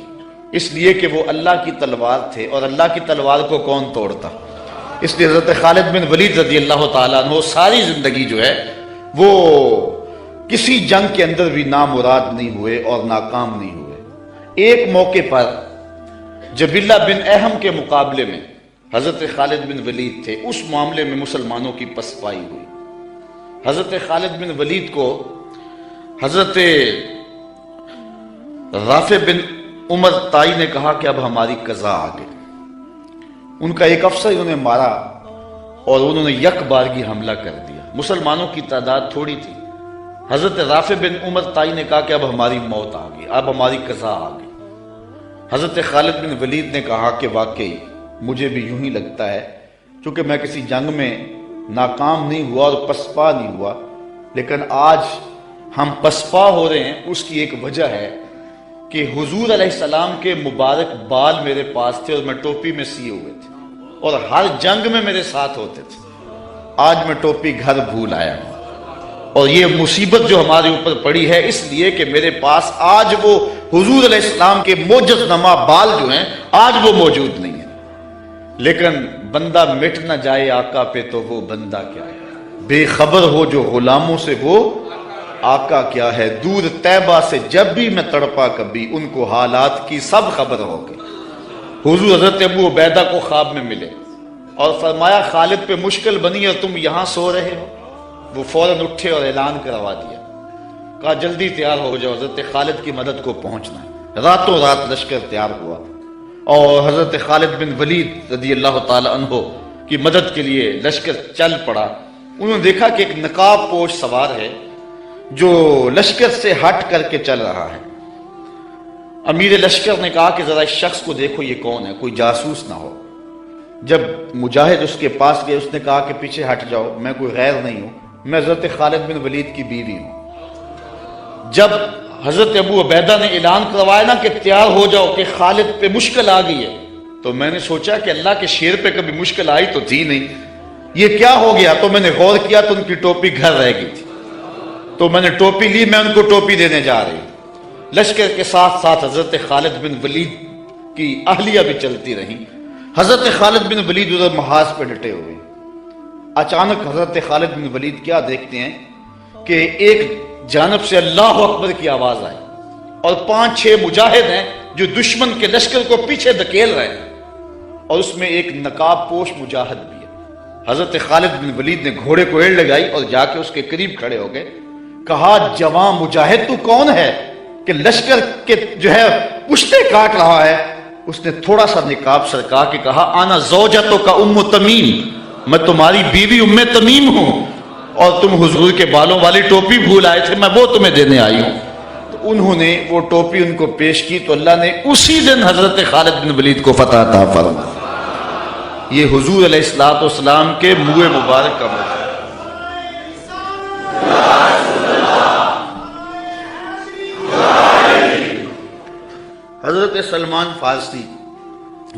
اس لیے کہ وہ اللہ کی تلوار تھے، اور اللہ کی تلوار کو کون توڑتا؟ اس لیے حضرت خالد بن ولید رضی اللہ تعالیٰ عنہ ساری زندگی جو ہے وہ کسی جنگ کے اندر بھی نامراد نہیں ہوئے اور ناکام نہیں ہوئے۔ ایک موقع پر جبلہ بن احم کے مقابلے میں حضرت خالد بن ولید تھے، اس معاملے میں مسلمانوں کی پسپائی ہوئی۔ حضرت خالد بن ولید کو حضرت رافع بن عمر طائی نے کہا کہ اب ہماری قضا آ گئی۔ ان کا ایک افسر انہوں نے مارا اور انہوں نے یک بارگی حملہ کر دیا۔ مسلمانوں کی تعداد تھوڑی تھی۔ حضرت رافع بن عمر طائی نے کہا کہ اب ہماری موت آ گئی، اب ہماری قضا آ گئی۔ حضرت خالد بن ولید نے کہا کہ واقعی مجھے بھی یوں ہی لگتا ہے، چونکہ میں کسی جنگ میں ناکام نہیں ہوا اور پسپا نہیں ہوا، لیکن آج ہم پسپا ہو رہے ہیں۔ اس کی ایک وجہ ہے کہ حضور علیہ السلام کے مبارک بال میرے پاس تھے اور میں ٹوپی میں سیے ہوئے تھے اور ہر جنگ میں میرے ساتھ ہوتے تھے۔ آج میں ٹوپی گھر بھول آیا ہوں، اور یہ مصیبت جو ہمارے اوپر پڑی ہے اس لیے کہ میرے پاس آج وہ حضور علیہ السلام کے معجز نما بال جو ہیں آج وہ موجود نہیں ہیں۔ لیکن بندہ مٹ نہ جائے آقا پہ تو وہ بندہ کیا ہے، بے خبر ہو جو غلاموں سے وہ آقا کیا ہے۔ دور طیبہ سے جب بھی میں تڑپا کبھی، ان کو حالات کی سب خبر ہو گئی۔ حضور حضرت ابو عبیدہ کو خواب میں ملے اور فرمایا خالد پہ مشکل بنی اور تم یہاں سو رہے ہو۔ وہ فوراً اٹھے اور اعلان کروا دیا، کہا جلدی تیار ہو جاؤ، حضرت خالد کی مدد کو پہنچنا ہے۔ راتوں رات لشکر تیار ہوا اور حضرت خالد بن ولید رضی اللہ تعالی عنہ کی مدد کے لیے لشکر چل پڑا۔ انہوں نے دیکھا کہ ایک نقاب پوش سوار ہے جو لشکر سے ہٹ کر کے چل رہا ہے۔ امیر لشکر نے کہا کہ ذرا اس شخص کو دیکھو، یہ کون ہے، کوئی جاسوس نہ ہو۔ جب مجاہد اس کے پاس گئے، اس نے کہا کہ پیچھے ہٹ جاؤ، میں کوئی غیر نہیں ہوں، میں حضرت خالد بن ولید کی بیوی ہوں۔ جب حضرت ابو عبیدہ نے اعلان کروایا نا کہ تیار ہو جاؤ کہ خالد پہ مشکل آ گئی ہے، تو میں نے سوچا کہ اللہ کے شیر پہ کبھی مشکل آئی تو تھی نہیں، یہ کیا ہو گیا؟ تو میں نے غور کیا تو ان کی ٹوپی گھر رہ گئی تھی، تو میں نے ٹوپی لی، میں ان کو ٹوپی دینے جا رہی۔ لشکر کے ساتھ ساتھ حضرت خالد بن ولید کی اہلیہ بھی چلتی رہی۔ حضرت خالد بن ولید ادھر محاذ پہ ڈٹے ہوئے، اچانک حضرت خالد بن ولید کیا دیکھتے ہیں کہ ایک جانب سے اللہ اکبر کی آواز آئی اور 5-6 مجاہد ہیں جو دشمن کے لشکر کو پیچھے دھکیل رہے ہیں، اور اس میں ایک نقاب پوش مجاہد بھی ہے۔ حضرت خالد بن ولید نے گھوڑے کو ایڑ لگائی اور جا کے اس کے قریب کھڑے ہو گئے، کہا جوان مجاہد تو کون ہے کہ لشکر کے جو ہے پشتے کاٹ رہا ہے؟ اس نے تھوڑا سا نقاب سرکا کے کہا انا زوجتو کا ام تمیم، میں تمہاری بیوی ام تمیم ہوں، اور تم حضور کے بالوں والی ٹوپی بھول آئے تھے، میں وہ تمہیں دینے آئی ہوں۔ تو انہوں نے وہ ٹوپی ان کو پیش کی تو اللہ نے اسی دن حضرت خالد بن ولید کو فتح عطا فرمایا۔ یہ حضور علیہ الصلوۃ والسلام کے منہ مبارک کا موقع۔ حضرت سلمان فارسی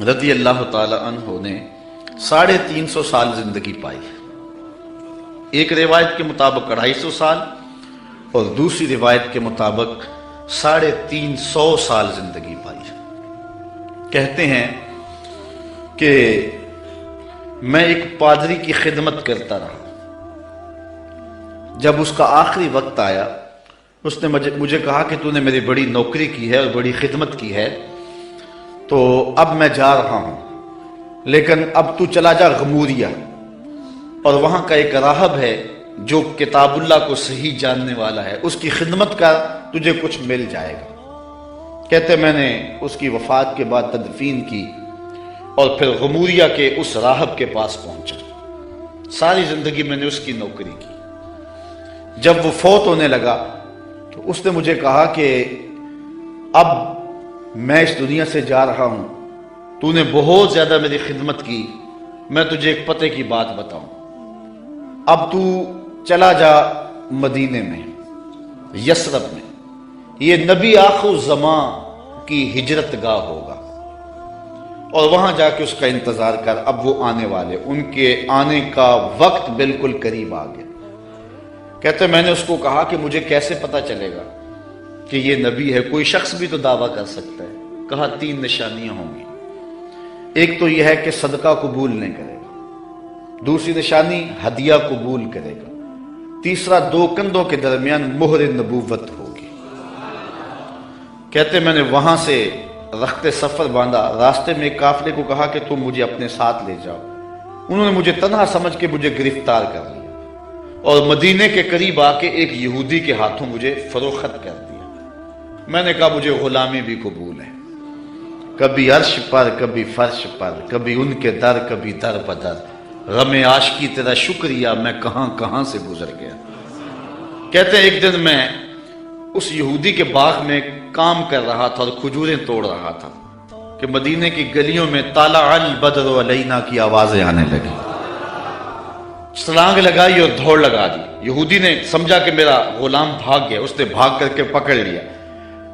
رضی اللہ تعالی عنہ نے 350 سال زندگی پائی. ایک روایت کے مطابق 250 سال اور دوسری روایت کے مطابق 350 سال زندگی پائی. کہتے ہیں کہ میں ایک پادری کی خدمت کرتا رہا. جب اس کا آخری وقت آیا اس نے مجھے کہا کہ تو نے میری بڑی نوکری کی ہے اور بڑی خدمت کی ہے، تو اب میں جا رہا ہوں، لیکن اب تو چلا جا غموریہ، اور وہاں کا ایک راہب ہے جو کتاب اللہ کو صحیح جاننے والا ہے، اس کی خدمت کا تجھے کچھ مل جائے گا. کہتے میں نے اس کی وفات کے بعد تدفین کی اور پھر غموریہ کے اس راہب کے پاس پہنچا. ساری زندگی میں نے اس کی نوکری کی. جب وہ فوت ہونے لگا تو اس نے مجھے کہا کہ اب میں اس دنیا سے جا رہا ہوں، تو نے بہت زیادہ میری خدمت کی، میں تجھے ایک پتے کی بات بتاؤں، اب تو چلا جا مدینے میں، یثرب میں، یہ نبی آخر الزمان کی ہجرت گاہ ہوگا، اور وہاں جا کے اس کا انتظار کر، اب وہ آنے والے، ان کے آنے کا وقت بالکل قریب آ گیا. کہتے میں نے اس کو کہا کہ مجھے کیسے پتا چلے گا کہ یہ نبی ہے، کوئی شخص بھی تو دعویٰ کر سکتا ہے. کہا 3 نشانیاں ہوں گی. ایک تو یہ ہے کہ صدقہ قبول نہیں کرے گا، دوسری نشانی ہدیہ قبول کرے گا، تیسرا 2 کندھوں کے درمیان مہر نبوت ہوگی. کہتے میں نے وہاں سے رخت سفر باندھا. راستے میں ایک قافلے کو کہا کہ تم مجھے اپنے ساتھ لے جاؤ. انہوں نے مجھے تنہا سمجھ کے مجھے گرفتار کر لیا اور مدینے کے قریب آ کے ایک یہودی کے ہاتھوں مجھے فروخت کر دیا. میں نے کہا مجھے غلامی بھی قبول ہے، کبھی عرش پر کبھی فرش پر، کبھی ان کے در کبھی در بدر، غم عاشقی تیرا شکریہ میں کہاں کہاں سے گزر گیا. کہتے ہیں ایک دن میں اس یہودی کے باغ میں کام کر رہا تھا اور کھجوریں توڑ رہا تھا کہ مدینے کی گلیوں میں طالع البدر علینا کی آوازیں آنے لگی. چھلانگ لگائی اور دوڑ لگا دی. یہودی نے سمجھا کہ میرا غلام بھاگ گیا، اس نے بھاگ کر کے پکڑ لیا.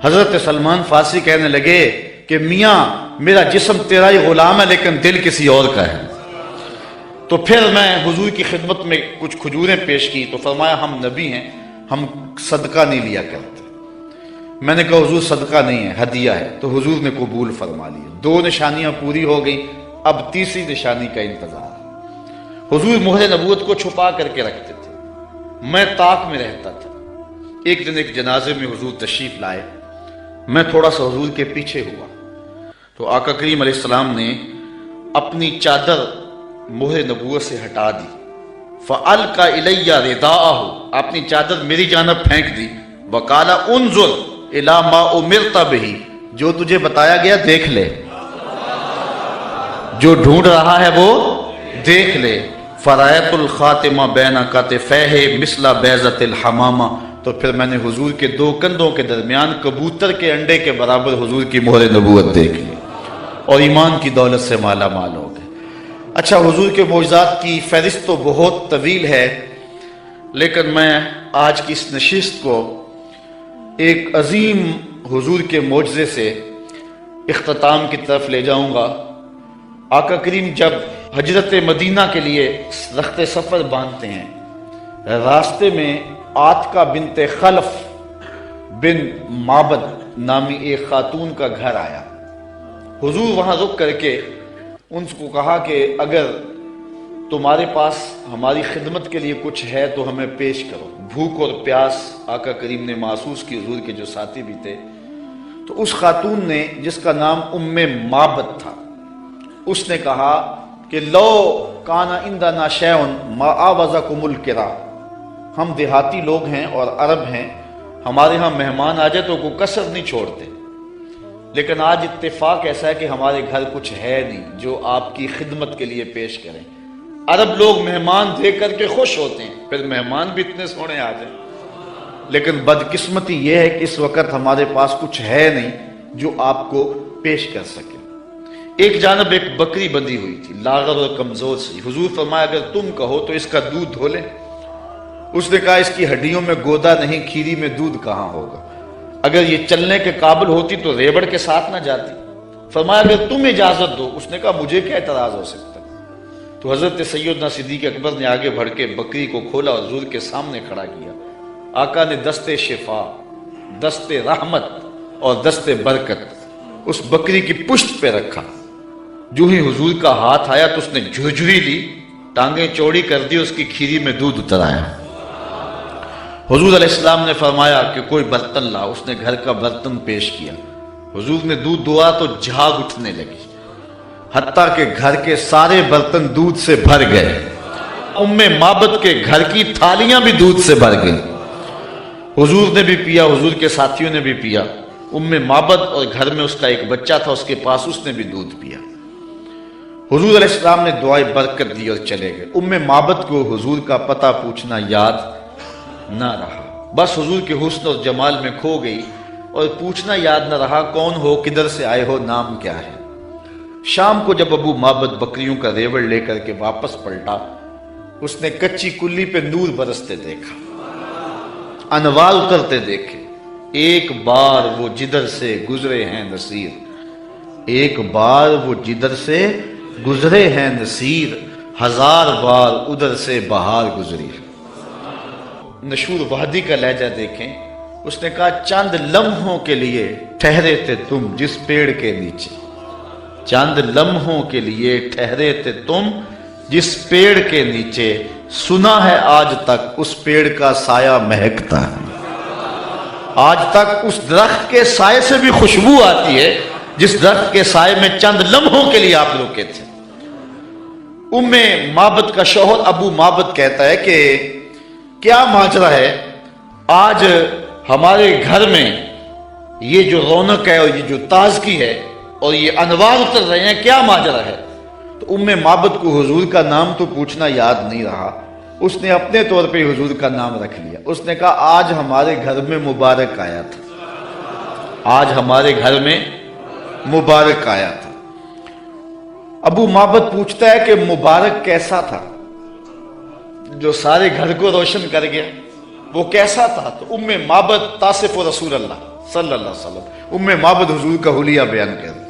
حضرت سلمان فارسی کہنے لگے کہ میاں میرا جسم تیرا ہی غلام ہے لیکن دل کسی اور کا ہے. تو پھر میں حضور کی خدمت میں کچھ کھجوریں پیش کی تو فرمایا ہم نبی ہیں، ہم صدقہ نہیں لیا کرتے. میں نے کہا حضور صدقہ نہیں ہے، ہدیہ ہے. تو حضور نے قبول فرما لیا. 2 نشانیاں پوری ہو گئی، اب تیسری نشانی کا انتظار. حضور مہر نبوت کو چھپا کر کے رکھتے تھے. میں طاق میں رہتا تھا. ایک دن ایک جنازے میں حضور تشریف لائے. میں تھوڑا سا حضور کے پیچھے ہوا تو آقا کریم علیہ السلام نے اپنی چادر مہر نبوت سے ہٹا دی. فَأَلْقَ إِلَيَّ رِدَاءَهُ، اپنی چادر میری جانب پھینک دی. وَقَالَ انظر إِلَى مَا أُمِرْتَ بِهِ، جو تجھے بتایا گیا دیکھ لے، جو ڈھونڈ رہا ہے وہ دیکھ لے. فرایت الخاتمہ بین کتفیہ مثل بیضۃ الحمامہ، تو پھر میں نے حضور کے 2 کندھوں کے درمیان کبوتر کے انڈے کے برابر حضور کی مہر نبوت دیکھ لی اور ایمان کی دولت سے مالا مال ہو گئے. اچھا، حضور کے معجزات کی فہرست تو بہت طویل ہے، لیکن میں آج کی اس نشست کو ایک عظیم حضور کے معجزے سے اختتام کی طرف لے جاؤں گا. آقا کریم جب ہجرت مدینہ کے لیے رخت سفر باندھتے ہیں، راستے میں آتکا بنت خلف بن معبد نامی ایک خاتون کا گھر آیا. حضور وہاں رک کر کے ان کو کہا کہ اگر تمہارے پاس ہماری خدمت کے لیے کچھ ہے تو ہمیں پیش کرو. بھوک اور پیاس آقا کریم نے محسوس کی. حضور کے جو ساتھی بھی تھے، تو اس خاتون نے جس کا نام معبد تھا، اس نے کہا کہ لو کانا عندنا شیء ما آوزکم الکرا، ہم دیہاتی لوگ ہیں اور عرب ہیں، ہمارے ہاں مہمان آ جائے تو کوئی کسر نہیں چھوڑتے، لیکن آج اتفاق ایسا ہے کہ ہمارے گھر کچھ ہے نہیں جو آپ کی خدمت کے لیے پیش کریں. عرب لوگ مہمان دیکھ کر کے خوش ہوتے ہیں، پھر مہمان بھی اتنے سونے آ جائیں، لیکن بدقسمتی یہ ہے کہ اس وقت ہمارے پاس کچھ ہے نہیں جو آپ کو پیش کر سکے. ایک جانب ایک بکری بندھی ہوئی تھی، لاغر اور کمزور سی. حضور فرمایا اگر تم کہو تو اس کا دودھ دھو لیں. اس نے کہا اس کی ہڈیوں میں گودا نہیں، کھیری میں دودھ کہاں ہوگا. اگر یہ چلنے کے قابل ہوتی تو ریوڑ کے ساتھ نہ جاتی. فرمایا اگر تم اجازت دو. اس نے کہا مجھے کیا اعتراض ہو سکتا. تو حضرت سیدنا صدیق اکبر نے آگے بڑھ کے بکری کو کھولا اور حضور کے سامنے کھڑا کیا. آقا نے دست شفا، دست رحمت اور دست برکت اس بکری کی پشت پہ رکھا. جو ہی حضور کا ہاتھ آیا تو اس نے جھرجھری لی، ٹانگیں چوڑی کر دی، اس کی کھیری میں دودھ اتر آیا. حضور علیہ السلام نے فرمایا کہ کوئی برتن لا. اس نے گھر کا برتن پیش کیا. حضور نے دودھ دعا تو جھاگ اٹھنے لگی، حتیٰ کہ گھر کے سارے برتن دودھ سے بھر گئے. ام معبد کے گھر کی تھالیاں بھی دودھ سے بھر گئی. حضور نے بھی پیا، حضور کے ساتھیوں نے بھی پیا. ام معبد اور گھر میں اس کا ایک بچہ تھا، اس کے پاس، اس نے بھی دودھ پیا. حضور علیہ السلام نے دعائے برکت دی اور چلے گئے. ام معبد کو حضور کا پتہ پوچھنا یاد نہ رہا، بس حضور کے حسن اور جمال میں کھو گئی اور پوچھنا یاد نہ رہا کون ہو، کدھر سے آئے ہو، نام کیا ہے. شام کو جب ابو معبد بکریوں کا ریوڑ لے کر کے واپس پلٹا، اس نے کچی کلی پہ نور برستے دیکھا، انوار اترتے دیکھے. ایک بار وہ جدھر سے گزرے ہیں نصیر، ایک بار وہ جدھر سے گزرے ہیں نصیر، ہزار بار ادھر سے بہار گزری. نشور وحدی کا لہجہ دیکھیں. اس نے کہا چند لمحوں کے لیے ٹھہرے تھے تم جس پیڑ کے نیچے، چند لمحوں کے لیے ٹھہرے تھے تم جس پیڑ کے نیچے، سنا ہے آج تک اس پیڑ کا سایہ مہکتا ہے. آج تک اس درخت کے سائے سے بھی خوشبو آتی ہے جس درخت کے سائے میں چند لمحوں کے لیے آپ رکے تھے. ام معبد کا شوہر ابو معبد کہتا ہے کہ کیا ماجرا ہے، آج ہمارے گھر میں یہ جو رونق ہے اور یہ جو تازگی ہے اور یہ انوار اتر رہے ہیں، کیا ماجرا ہے. تو ام معبد کو حضور کا نام تو پوچھنا یاد نہیں رہا. اس نے اپنے طور پہ حضور کا نام رکھ لیا. اس نے کہا آج ہمارے گھر میں مبارک آیا تھا، آج ہمارے گھر میں مبارک آیا تھا. ابو معبد پوچھتا ہے کہ مبارک کیسا تھا جو سارے گھر کو روشن کر گیا، وہ کیسا تھا؟ تو ام معبد تاصف رسول اللہ صلی اللہ علیہ وسلم، ام معبد حضور کا حلیہ بیان کرتی،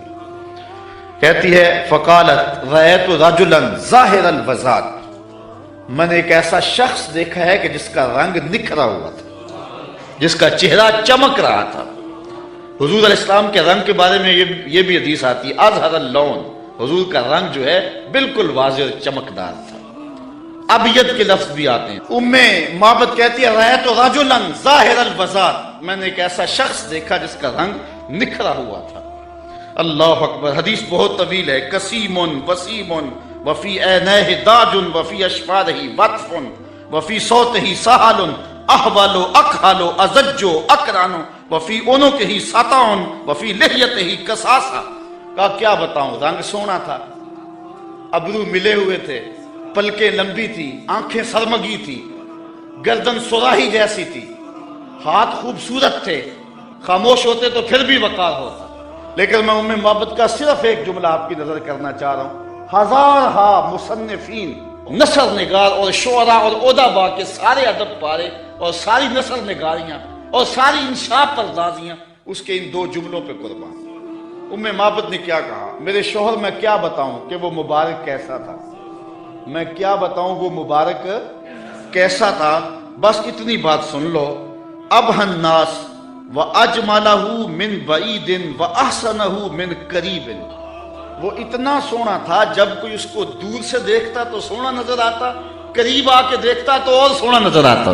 کہتی ہے فقالت رأیت رجلا ظاہر الوضاء، میں نے ایک ایسا شخص دیکھا ہے کہ جس کا رنگ نکھرا ہوا تھا، جس کا چہرہ چمک رہا تھا. حضور علیہ السلام کے رنگ کے بارے میں یہ بھی حدیث آتی ہے اظہر اللون، حضور کا رنگ جو ہے بالکل واضح اور چمکدار تھا. ابیض کے لفظ بھی آتے ہیں. ام معبد کہتی ہے رأیت رجلا ظاہر الوضاء، میں نے ایک ایسا شخص دیکھا جس کا رنگ نکھرا ہوا تھا. اللہ اکبر. حدیث بہت طویل ہے. کسیم وسیم وفی عینیہ داج وفی اشفارہ وطف وفی صوتہ سہل احول اکحل ازج اکران وفی عنقہ سطع وفی لحیتہ کساسہ. کہا کیا بتاؤں، رنگ سونا تھا، ابرو ملے ہوئے تھے، پلکیں لمبی تھی، آنکھیں سرمگی تھی، گردن سراہی جیسی تھی، ہاتھ خوبصورت تھے، خاموش ہوتے تو پھر بھی وقار ہوتا. لیکن میں ام معبد کا صرف ایک جملہ آپ کی نظر کرنا چاہ رہا ہوں. ہزارہا مصنفین، نثر نگار اور شعراء اور ادباء کے سارے ادب پارے اور ساری نثر نگاریاں اور ساری انشاء پردازیاں اس کے ان دو جملوں پہ قربان. ام معبد نے کیا کہا، میرے شوہر میں کیا بتاؤں کہ وہ مبارک کیسا تھا، میں کیا بتاؤں وہ مبارک کیسا تھا، بس اتنی بات سن لو. ابہ الناس وَأَجْمَلَهُ مِنْ بَعِيدٍ وَأَحْسَنَهُ مِنْ قَرِيبٍ. وہ اتنا سونا تھا جب کوئی اس کو دور سے دیکھتا تو سونا نظر آتا، قریب آ کے دیکھتا تو اور سونا نظر آتا.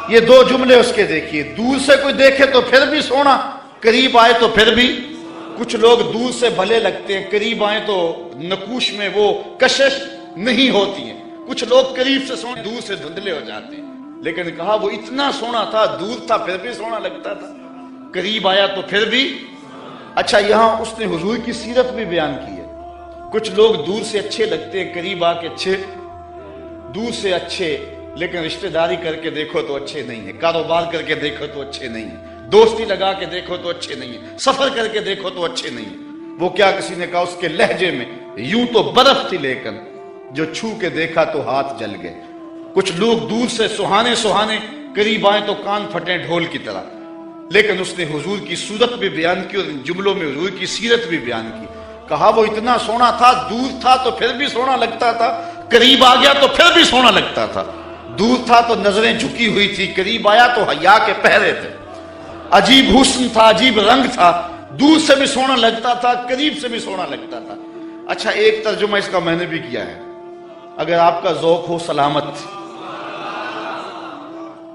یہ دو جملے اس کے دیکھیے، دور سے کوئی دیکھے تو پھر بھی سونا، قریب آئے تو پھر بھی. کچھ لوگ دور سے بھلے لگتے ہیں، قریب آئے تو نقوش میں وہ کشش نہیں ہوتی ہیں. کچھ لوگ قریب سے سونے، دور سے دھندلے ہو جاتے ہیں. لیکن کہا وہ اتنا سونا تھا، دور تھا پھر بھی سونا لگتا تھا، قریب آیا تو پھر بھی. اچھا یہاں اس نے حضور کی سیرت بھی بیان کی ہے. کچھ لوگ دور سے اچھے لگتے ہیں، قریب آ کے اچھے، دور سے اچھے لیکن رشتہ داری کر کے دیکھو تو اچھے نہیں ہیں، کاروبار کر کے دیکھو تو اچھے نہیں ہیں، دوستی لگا کے دیکھو تو اچھے نہیں ہیں، سفر کر کے دیکھو تو اچھے نہیں ہیں. وہ کیا کسی نے کہا اس کے لہجے میں یوں تو برف تھی لیکن جو چھو کے دیکھا تو ہاتھ جل گئے. کچھ لوگ دور سے سہانے سہانے، قریب آئیں تو کان پھٹیں ڈھول کی طرح. لیکن اس نے حضور کی صورت بھی بیان کی اور ان جملوں میں حضور کی سیرت بھی بیان کی. کہا وہ اتنا سونا تھا، دور تھا تو پھر بھی سونا لگتا تھا، قریب آ گیا تو پھر بھی سونا لگتا تھا. دور تھا تو نظریں جھکی ہوئی تھی، قریب آیا تو حیا کے پہرے تھے. عجیب حسن تھا، عجیب رنگ تھا، دور سے بھی سونا لگتا تھا، قریب سے بھی سونا لگتا تھا. اچھا ایک ترجمہ اس کا میں نے بھی کیا ہے، اگر آپ کا ذوق ہو سلامت.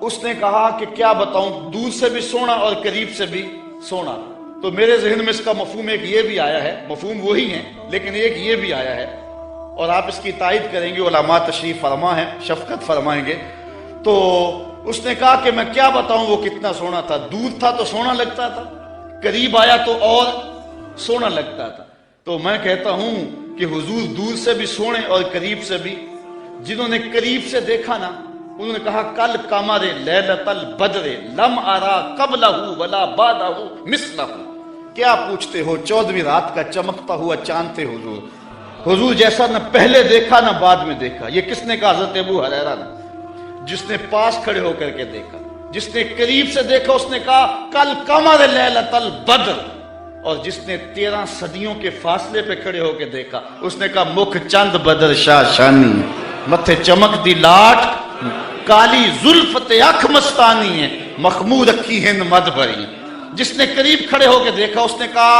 اس نے کہا کہ کیا بتاؤں، دور سے بھی سونا اور قریب سے بھی سونا. تو میرے ذہن میں اس کا مفہوم ایک یہ بھی آیا ہے، مفہوم وہی ہے لیکن ایک یہ بھی آیا ہے، اور آپ اس کی تائید کریں گے، علماء تشریف فرما ہے، شفقت فرمائیں گے. تو اس نے کہا کہ میں کیا بتاؤں وہ کتنا سونا تھا، دور تھا تو سونا لگتا تھا، قریب آیا تو اور سونا لگتا تھا. تو میں کہتا ہوں کہ حضور دور سے بھی سونے اور قریب سے بھی. جنہوں نے قریب سے دیکھا نا انہوں نے کہا کل قمر لیلۃ البدر لم ارا قبلہ ولا بعدہ مثلہ. کیا پوچھتے ہو، 14ویں رات کا چمکتا ہوا چاند تھے حضور. حضور جیسا نہ پہلے دیکھا نہ بعد میں دیکھا. یہ کس نے کہا؟ حضرت ابو ہریرہ نے. جس نے پاس کھڑے ہو کر کے دیکھا، جس نے قریب سے دیکھا اس نے کہا کل قمر لیلۃ البدر. اور جس نے 13 صدیوں کے فاصلے پہ کھڑے ہو کے دیکھا اس نے کہا مکھ چند بدر شاہ شانی، متھے چمک دی لاٹ، کالی زلف تے اکھ مستانی ہے، مخمور اکھی ہند مد بھری. جس نے قریب کھڑے ہو کے دیکھا اس نے کہا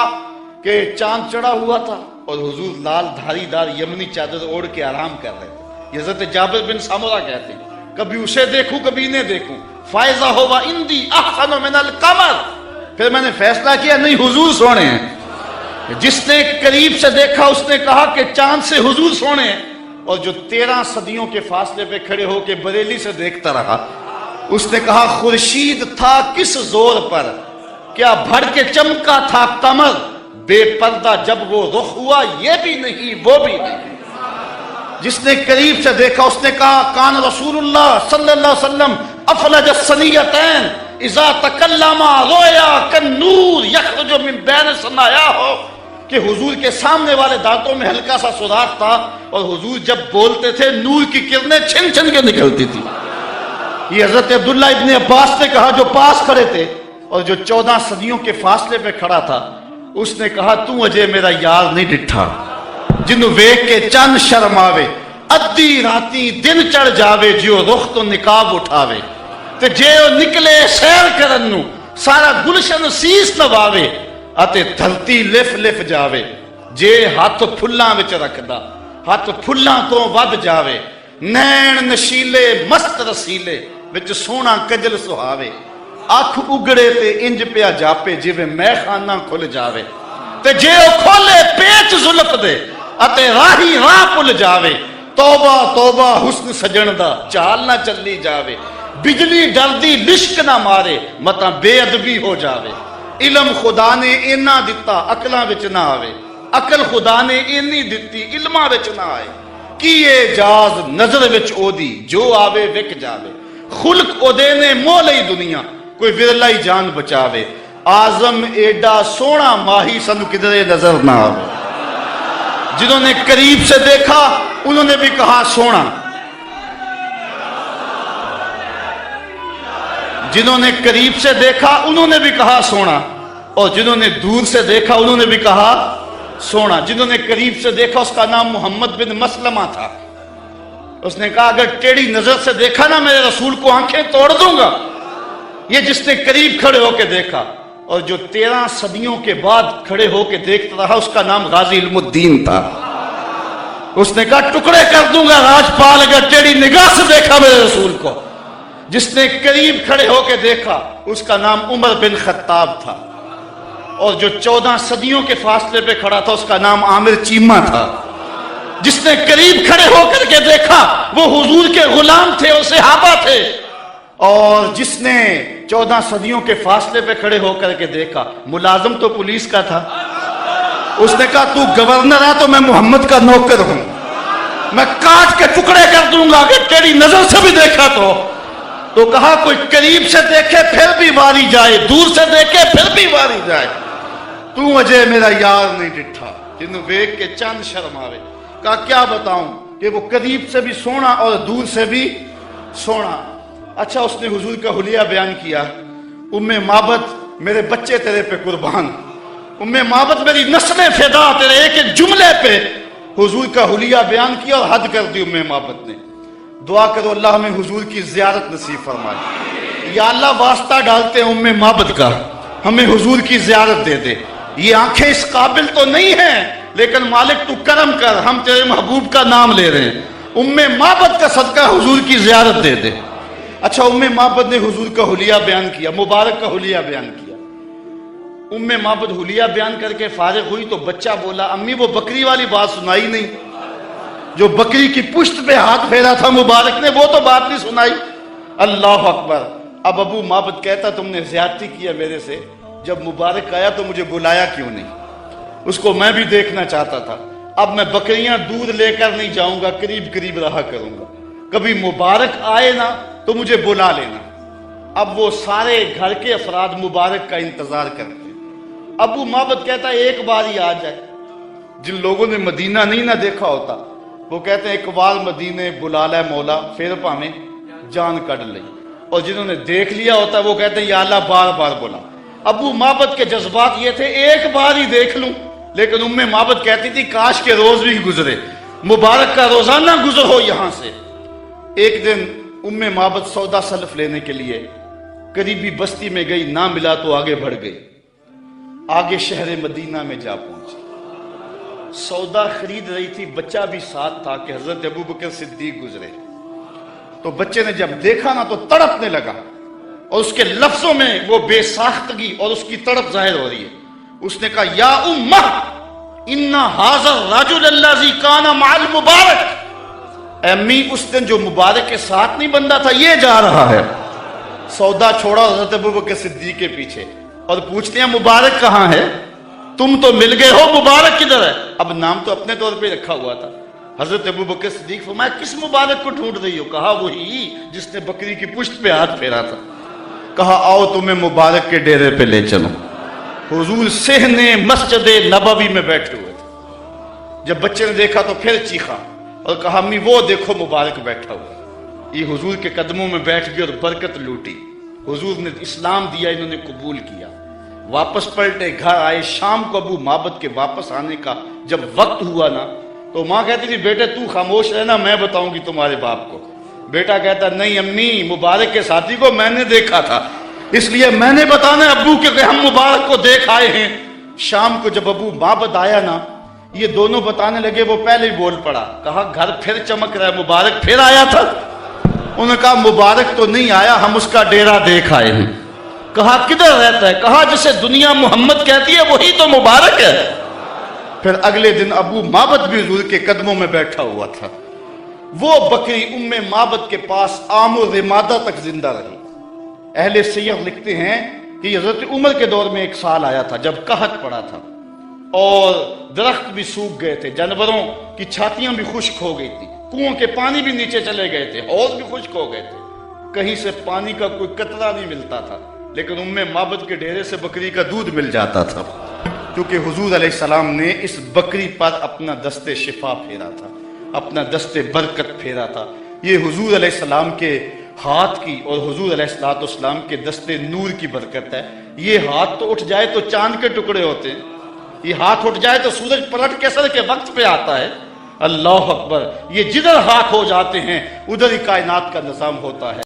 کہ چاند چڑھا ہوا تھا اور حضور لال دھاری دار یمنی چادر اوڑھ کے آرام کر رہے تھے. یہ حضرت جابر بن سامورہ کہتے ہیں کبھی اسے دیکھوں کبھی انہیں دیکھوں، فائزہ ہوا اندی احسن من القمر. پھر میں نے فیصلہ کیا نہیں حضور سونے ہیں. جس نے قریب سے دیکھا اس نے کہا کہ چاند سے حضور سونے ہیں، اور جو 13 صدیوں کے فاصلے پہ کھڑے ہو کے بریلی سے دیکھتا رہا اس نے کہا خورشید تھا کس زور پر، کیا بھڑ کے چمکا تھا قمر، بے پردہ جب وہ رخ ہوا یہ بھی نہیں وہ بھی نہیں. جس نے قریب سے دیکھا اس نے کہا کان رسول اللہ صلی اللہ علیہ وسلم افلج الثنیتین اذا تکلم رویا کالنور یخرج من بین ثنایاہ. کہ حضور کے سامنے والے دانتوں میں ہلکا سا سوراخ تھا اور حضور جب بولتے تھے نور کی کرنیں چھن چھن کے نکلتی تھی. یہ حضرت عبداللہ ابن عباس نے کہا جو پاس کھڑے تھے اور جو 14 صدیوں کے فاصلے پہ کھڑا تھا اس نے کہا تو اجے میرا یار نہیں ڈٹھا جنوں ویکھ کے چند شرماوے، ادھی راتی دن چڑھ جاوے جیو رخ تو نقاب اٹھاوے، تے جے او نکلے سیر کرن نو سارا گلشن سیس نواوے اتے دھرتی لف لف جاوے. جے ہاتھ پھلاں وچ رکھدا ہاتھ پھلاں تو ود جاوے، نین نشیلے مست رسیلے وچ سونا کجل سہاوے، اکھ اگڑے تے انج پیا جاپے جویں میں خانہ کھل جاوے، تے جے او کھولے پیچ زلف دے اتے راہی راہ پل جاوے، توبہ توبہ حسن سجن دا چال نہ چلی جاوے، بجلی ڈردی لشک نہ مارے متا بے ادبی ہو جاوے. علم خدا نے اینا دتا عقلاں وچ نہ آوے، عقل خدا نے اینی دتی علماں وچ نہ آئے، کیے جاز نظر وچ او دی جو آوے وک جاوے، خلق او دے نے مول ہی دنیا کوئی ورلا ہی جان بچاوے، آزم ایڈا سونا ماہی سن کدھرے نظر نہ آوے. جنہوں نے قریب سے دیکھا انہوں نے بھی کہا سونا، جنہوں نے قریب سے دیکھا انہوں نے بھی کہا سونا، اور جنہوں نے دور سے دیکھا انہوں نے بھی کہا سونا. جنہوں نے قریب سے دیکھا اس کا نام محمد بن مسلمہ تھا. اس نے کہا اگر ٹیڑھی نظر سے دیکھا نا میرے رسول کو آنکھیں توڑ دوں گا. یہ جس نے قریب کھڑے ہو کے دیکھا، اور جو 13 صدیوں کے بعد کھڑے ہو کے دیکھتا رہا اس کا نام غازی علم الدین تھا. اس نے کہا ٹکڑے کر دوں گا راجپال اگر ٹیڑھی نگاہ سے دیکھا میرے رسول کو. جس نے قریب کھڑے ہو کے دیکھا اس کا نام عمر بن خطاب تھا، اور جو 14 صدیوں کے فاصلے پہ کھڑا تھا اس کا نام عامر چیمہ تھا. جس نے قریب کھڑے ہو کر کے دیکھا وہ حضور کے غلام تھے اور صحابہ تھے، اور جس نے 14 صدیوں کے فاصلے پہ کھڑے ہو کر کے دیکھا ملازم تو پولیس کا تھا. اس نے کہا تو گورنر ہے تو میں محمد کا نوکر ہوں، میں کاٹ کے ٹکڑے کر دوں گا اگر تیری نظر سے بھی دیکھا تو کہا کوئی قریب سے دیکھے پھر بھی واری جائے، دور سے دیکھے پھر بھی واری جائے، تو اجے میرا یار نہیں ڈٹھا جنوں ویکھ کے چند شرم آوے. کہا کیا بتاؤں کہ وہ قریب سے بھی سونا اور دور سے بھی سونا. اچھا اس نے حضور کا حلیہ بیان کیا. ام معبد میرے بچے تیرے پہ قربان، ام معبد میری نسلیں فدا تیرے ایک ایک جملے پہ حضور کا حلیہ بیان کیا اور حد کر دی ام معبد نے۔ دعا کرو اللہ ہمیں حضور کی زیارت نصیب فرمائے۔ یا اللہ واسطہ ڈالتے ہیں ام معبد کا، ہمیں حضور کی زیارت دے دے۔ یہ آنکھیں اس قابل تو نہیں ہیں لیکن مالک تو کرم کر، ہم تیرے محبوب کا نام لے رہے ہیں، ام معبد کا صدقہ حضور کی زیارت دے دے۔ اچھا ام معبد نے حضور کا حلیہ بیان کیا، مبارک کا حلیہ بیان کیا۔ ام معبد حلیہ بیان کر کے فارغ ہوئی تو بچہ بولا امی وہ بکری والی بات سنائی نہیں، جو بکری کی پشت پہ ہاتھ پھیرا تھا مبارک نے، وہ تو بات نہیں سنائی۔ اللہ اکبر۔ اب ابو معبد کہتا تم نے زیادتی کیا میرے سے، جب مبارک آیا تو مجھے بلایا کیوں نہیں؟ اس کو میں بھی دیکھنا چاہتا تھا۔ اب میں بکریاں دودھ لے کر نہیں جاؤں گا، قریب قریب رہا کروں گا، کبھی مبارک آئے نا تو مجھے بلا لینا۔ اب وہ سارے گھر کے افراد مبارک کا انتظار کرتے ہیں۔ ابو معبد کہتا ہے ایک بار ہی آ جائے۔ جن لوگوں نے مدینہ نہیں نہ دیکھا ہوتا وہ کہتے ہیں ایک بار مدینے بلا لے مولا پھر پاویں جان کڈ لئی، اور جنہوں نے دیکھ لیا ہوتا ہے وہ کہتے ہیں یا اللہ بار بار بلا۔ ابو معبد کے جذبات یہ تھے ایک بار ہی دیکھ لوں، لیکن ام معبد کہتی تھی کاش کے روز بھی گزرے، مبارک کا روزانہ گزر ہو یہاں سے۔ ایک دن ام معبد سودا سلف لینے کے لیے قریبی بستی میں گئی، نہ ملا تو آگے بڑھ گئی، آگے شہر مدینہ میں جا پہنچی۔ سودا خرید رہی تھی، بچہ بھی ساتھ تھا کہ حضرت ابوبکر صدیق گزرے۔ تو بچے نے جب دیکھا نا تو تڑپنے لگا، اور اس کے لفظوں میں وہ بے ساختگی اور اس کی تڑپ ظاہر ہو رہی ہے۔ اس نے کہا یا امہ ان ھذا الرجل الذی کان مع المبارک، اے امی اس دن جو مبارک کے ساتھ نہیں بندہ تھا یہ جا رہا ہے۔ سودا چھوڑا حضرت ابوبکر صدیق کے پیچھے اور پوچھتے ہیں مبارک کہاں ہے؟ تم تو مل گئے ہو، مبارک کدھر ہے؟ اب نام تو اپنے طور پہ رکھا ہوا تھا۔ حضرت ابوبکر صدیق فرمایا کس مبارک کو ڈھونڈ رہی ہو؟ کہا وہی جس نے بکری کی پشت پہ ہاتھ پھیرا تھا۔ کہا آؤ تمہیں مبارک کے ڈیرے پہ لے چلو۔ حضور صحن مسجد نبوی میں بیٹھے ہوئے تھے۔ جب بچے نے دیکھا تو پھر چیخا اور کہا امی وہ دیکھو مبارک بیٹھا ہوا۔ یہ حضور کے قدموں میں بیٹھ گئے اور برکت لوٹی۔ حضور نے اسلام دیا، انہوں نے قبول کیا، واپس پلٹے، گھر آئے۔ شام کو ابو معبد کے واپس آنے کا جب وقت ہوا نا تو ماں کہتی تھی بیٹے تو خاموش رہنا، میں بتاؤں گی تمہارے باپ کو۔ بیٹا کہتا نہیں امی مبارک کے ساتھی کو میں نے دیکھا تھا، اس لیے میں نے بتانا ہے ابو کہ ہم مبارک کو دیکھ آئے ہیں۔ شام کو جب ابو معبد آیا نا یہ دونوں بتانے لگے، وہ پہلے ہی بول پڑا، کہا گھر پھر چمک رہا ہے، مبارک پھر آیا تھا؟ انہوں نے کہا مبارک تو نہیں آیا، ہم اس کا ڈیرا دیکھ آئے ہیں۔ کہا کدھر رہتا ہے؟ کہا جسے دنیا محمد کہتی ہے وہی تو مبارک ہے۔ پھر اگلے دن ابو معبد بھی حضور کے قدموں میں بیٹھا ہوا تھا۔ وہ بکری ام معبد کے پاس عام و رمادہ تک زندہ رہی۔ اہل سیر لکھتے ہیں کہ حضرت عمر کے دور میں ایک سال آیا تھا جب قحط پڑا تھا اور درخت بھی سوکھ گئے تھے، جانوروں کی چھاتیاں بھی خشک ہو گئی تھی، کنووں کے پانی بھی نیچے چلے گئے تھے، حوض بھی خشک ہو گئے تھے، کہیں سے پانی کا کوئی قطرہ نہیں ملتا تھا، لیکن ام معبد کے ڈیرے سے بکری کا دودھ مل جاتا تھا، کیونکہ حضور علیہ السلام نے اس بکری پر اپنا دست شفا پھیرا تھا، اپنا دست برکت پھیرا تھا۔ یہ حضور علیہ السلام کے ہاتھ کی اور حضور علیہ السلام کے دست نور کی برکت ہے۔ یہ ہاتھ تو اٹھ جائے تو چاند کے ٹکڑے ہوتے ہیں، یہ ہاتھ اٹھ جائے تو سورج پلٹ کے سر کے وقت پہ آتا ہے۔ اللہ اکبر۔ یہ جدھر ہاتھ ہو جاتے ہیں ادھر ہی کائنات کا نظام ہوتا ہے۔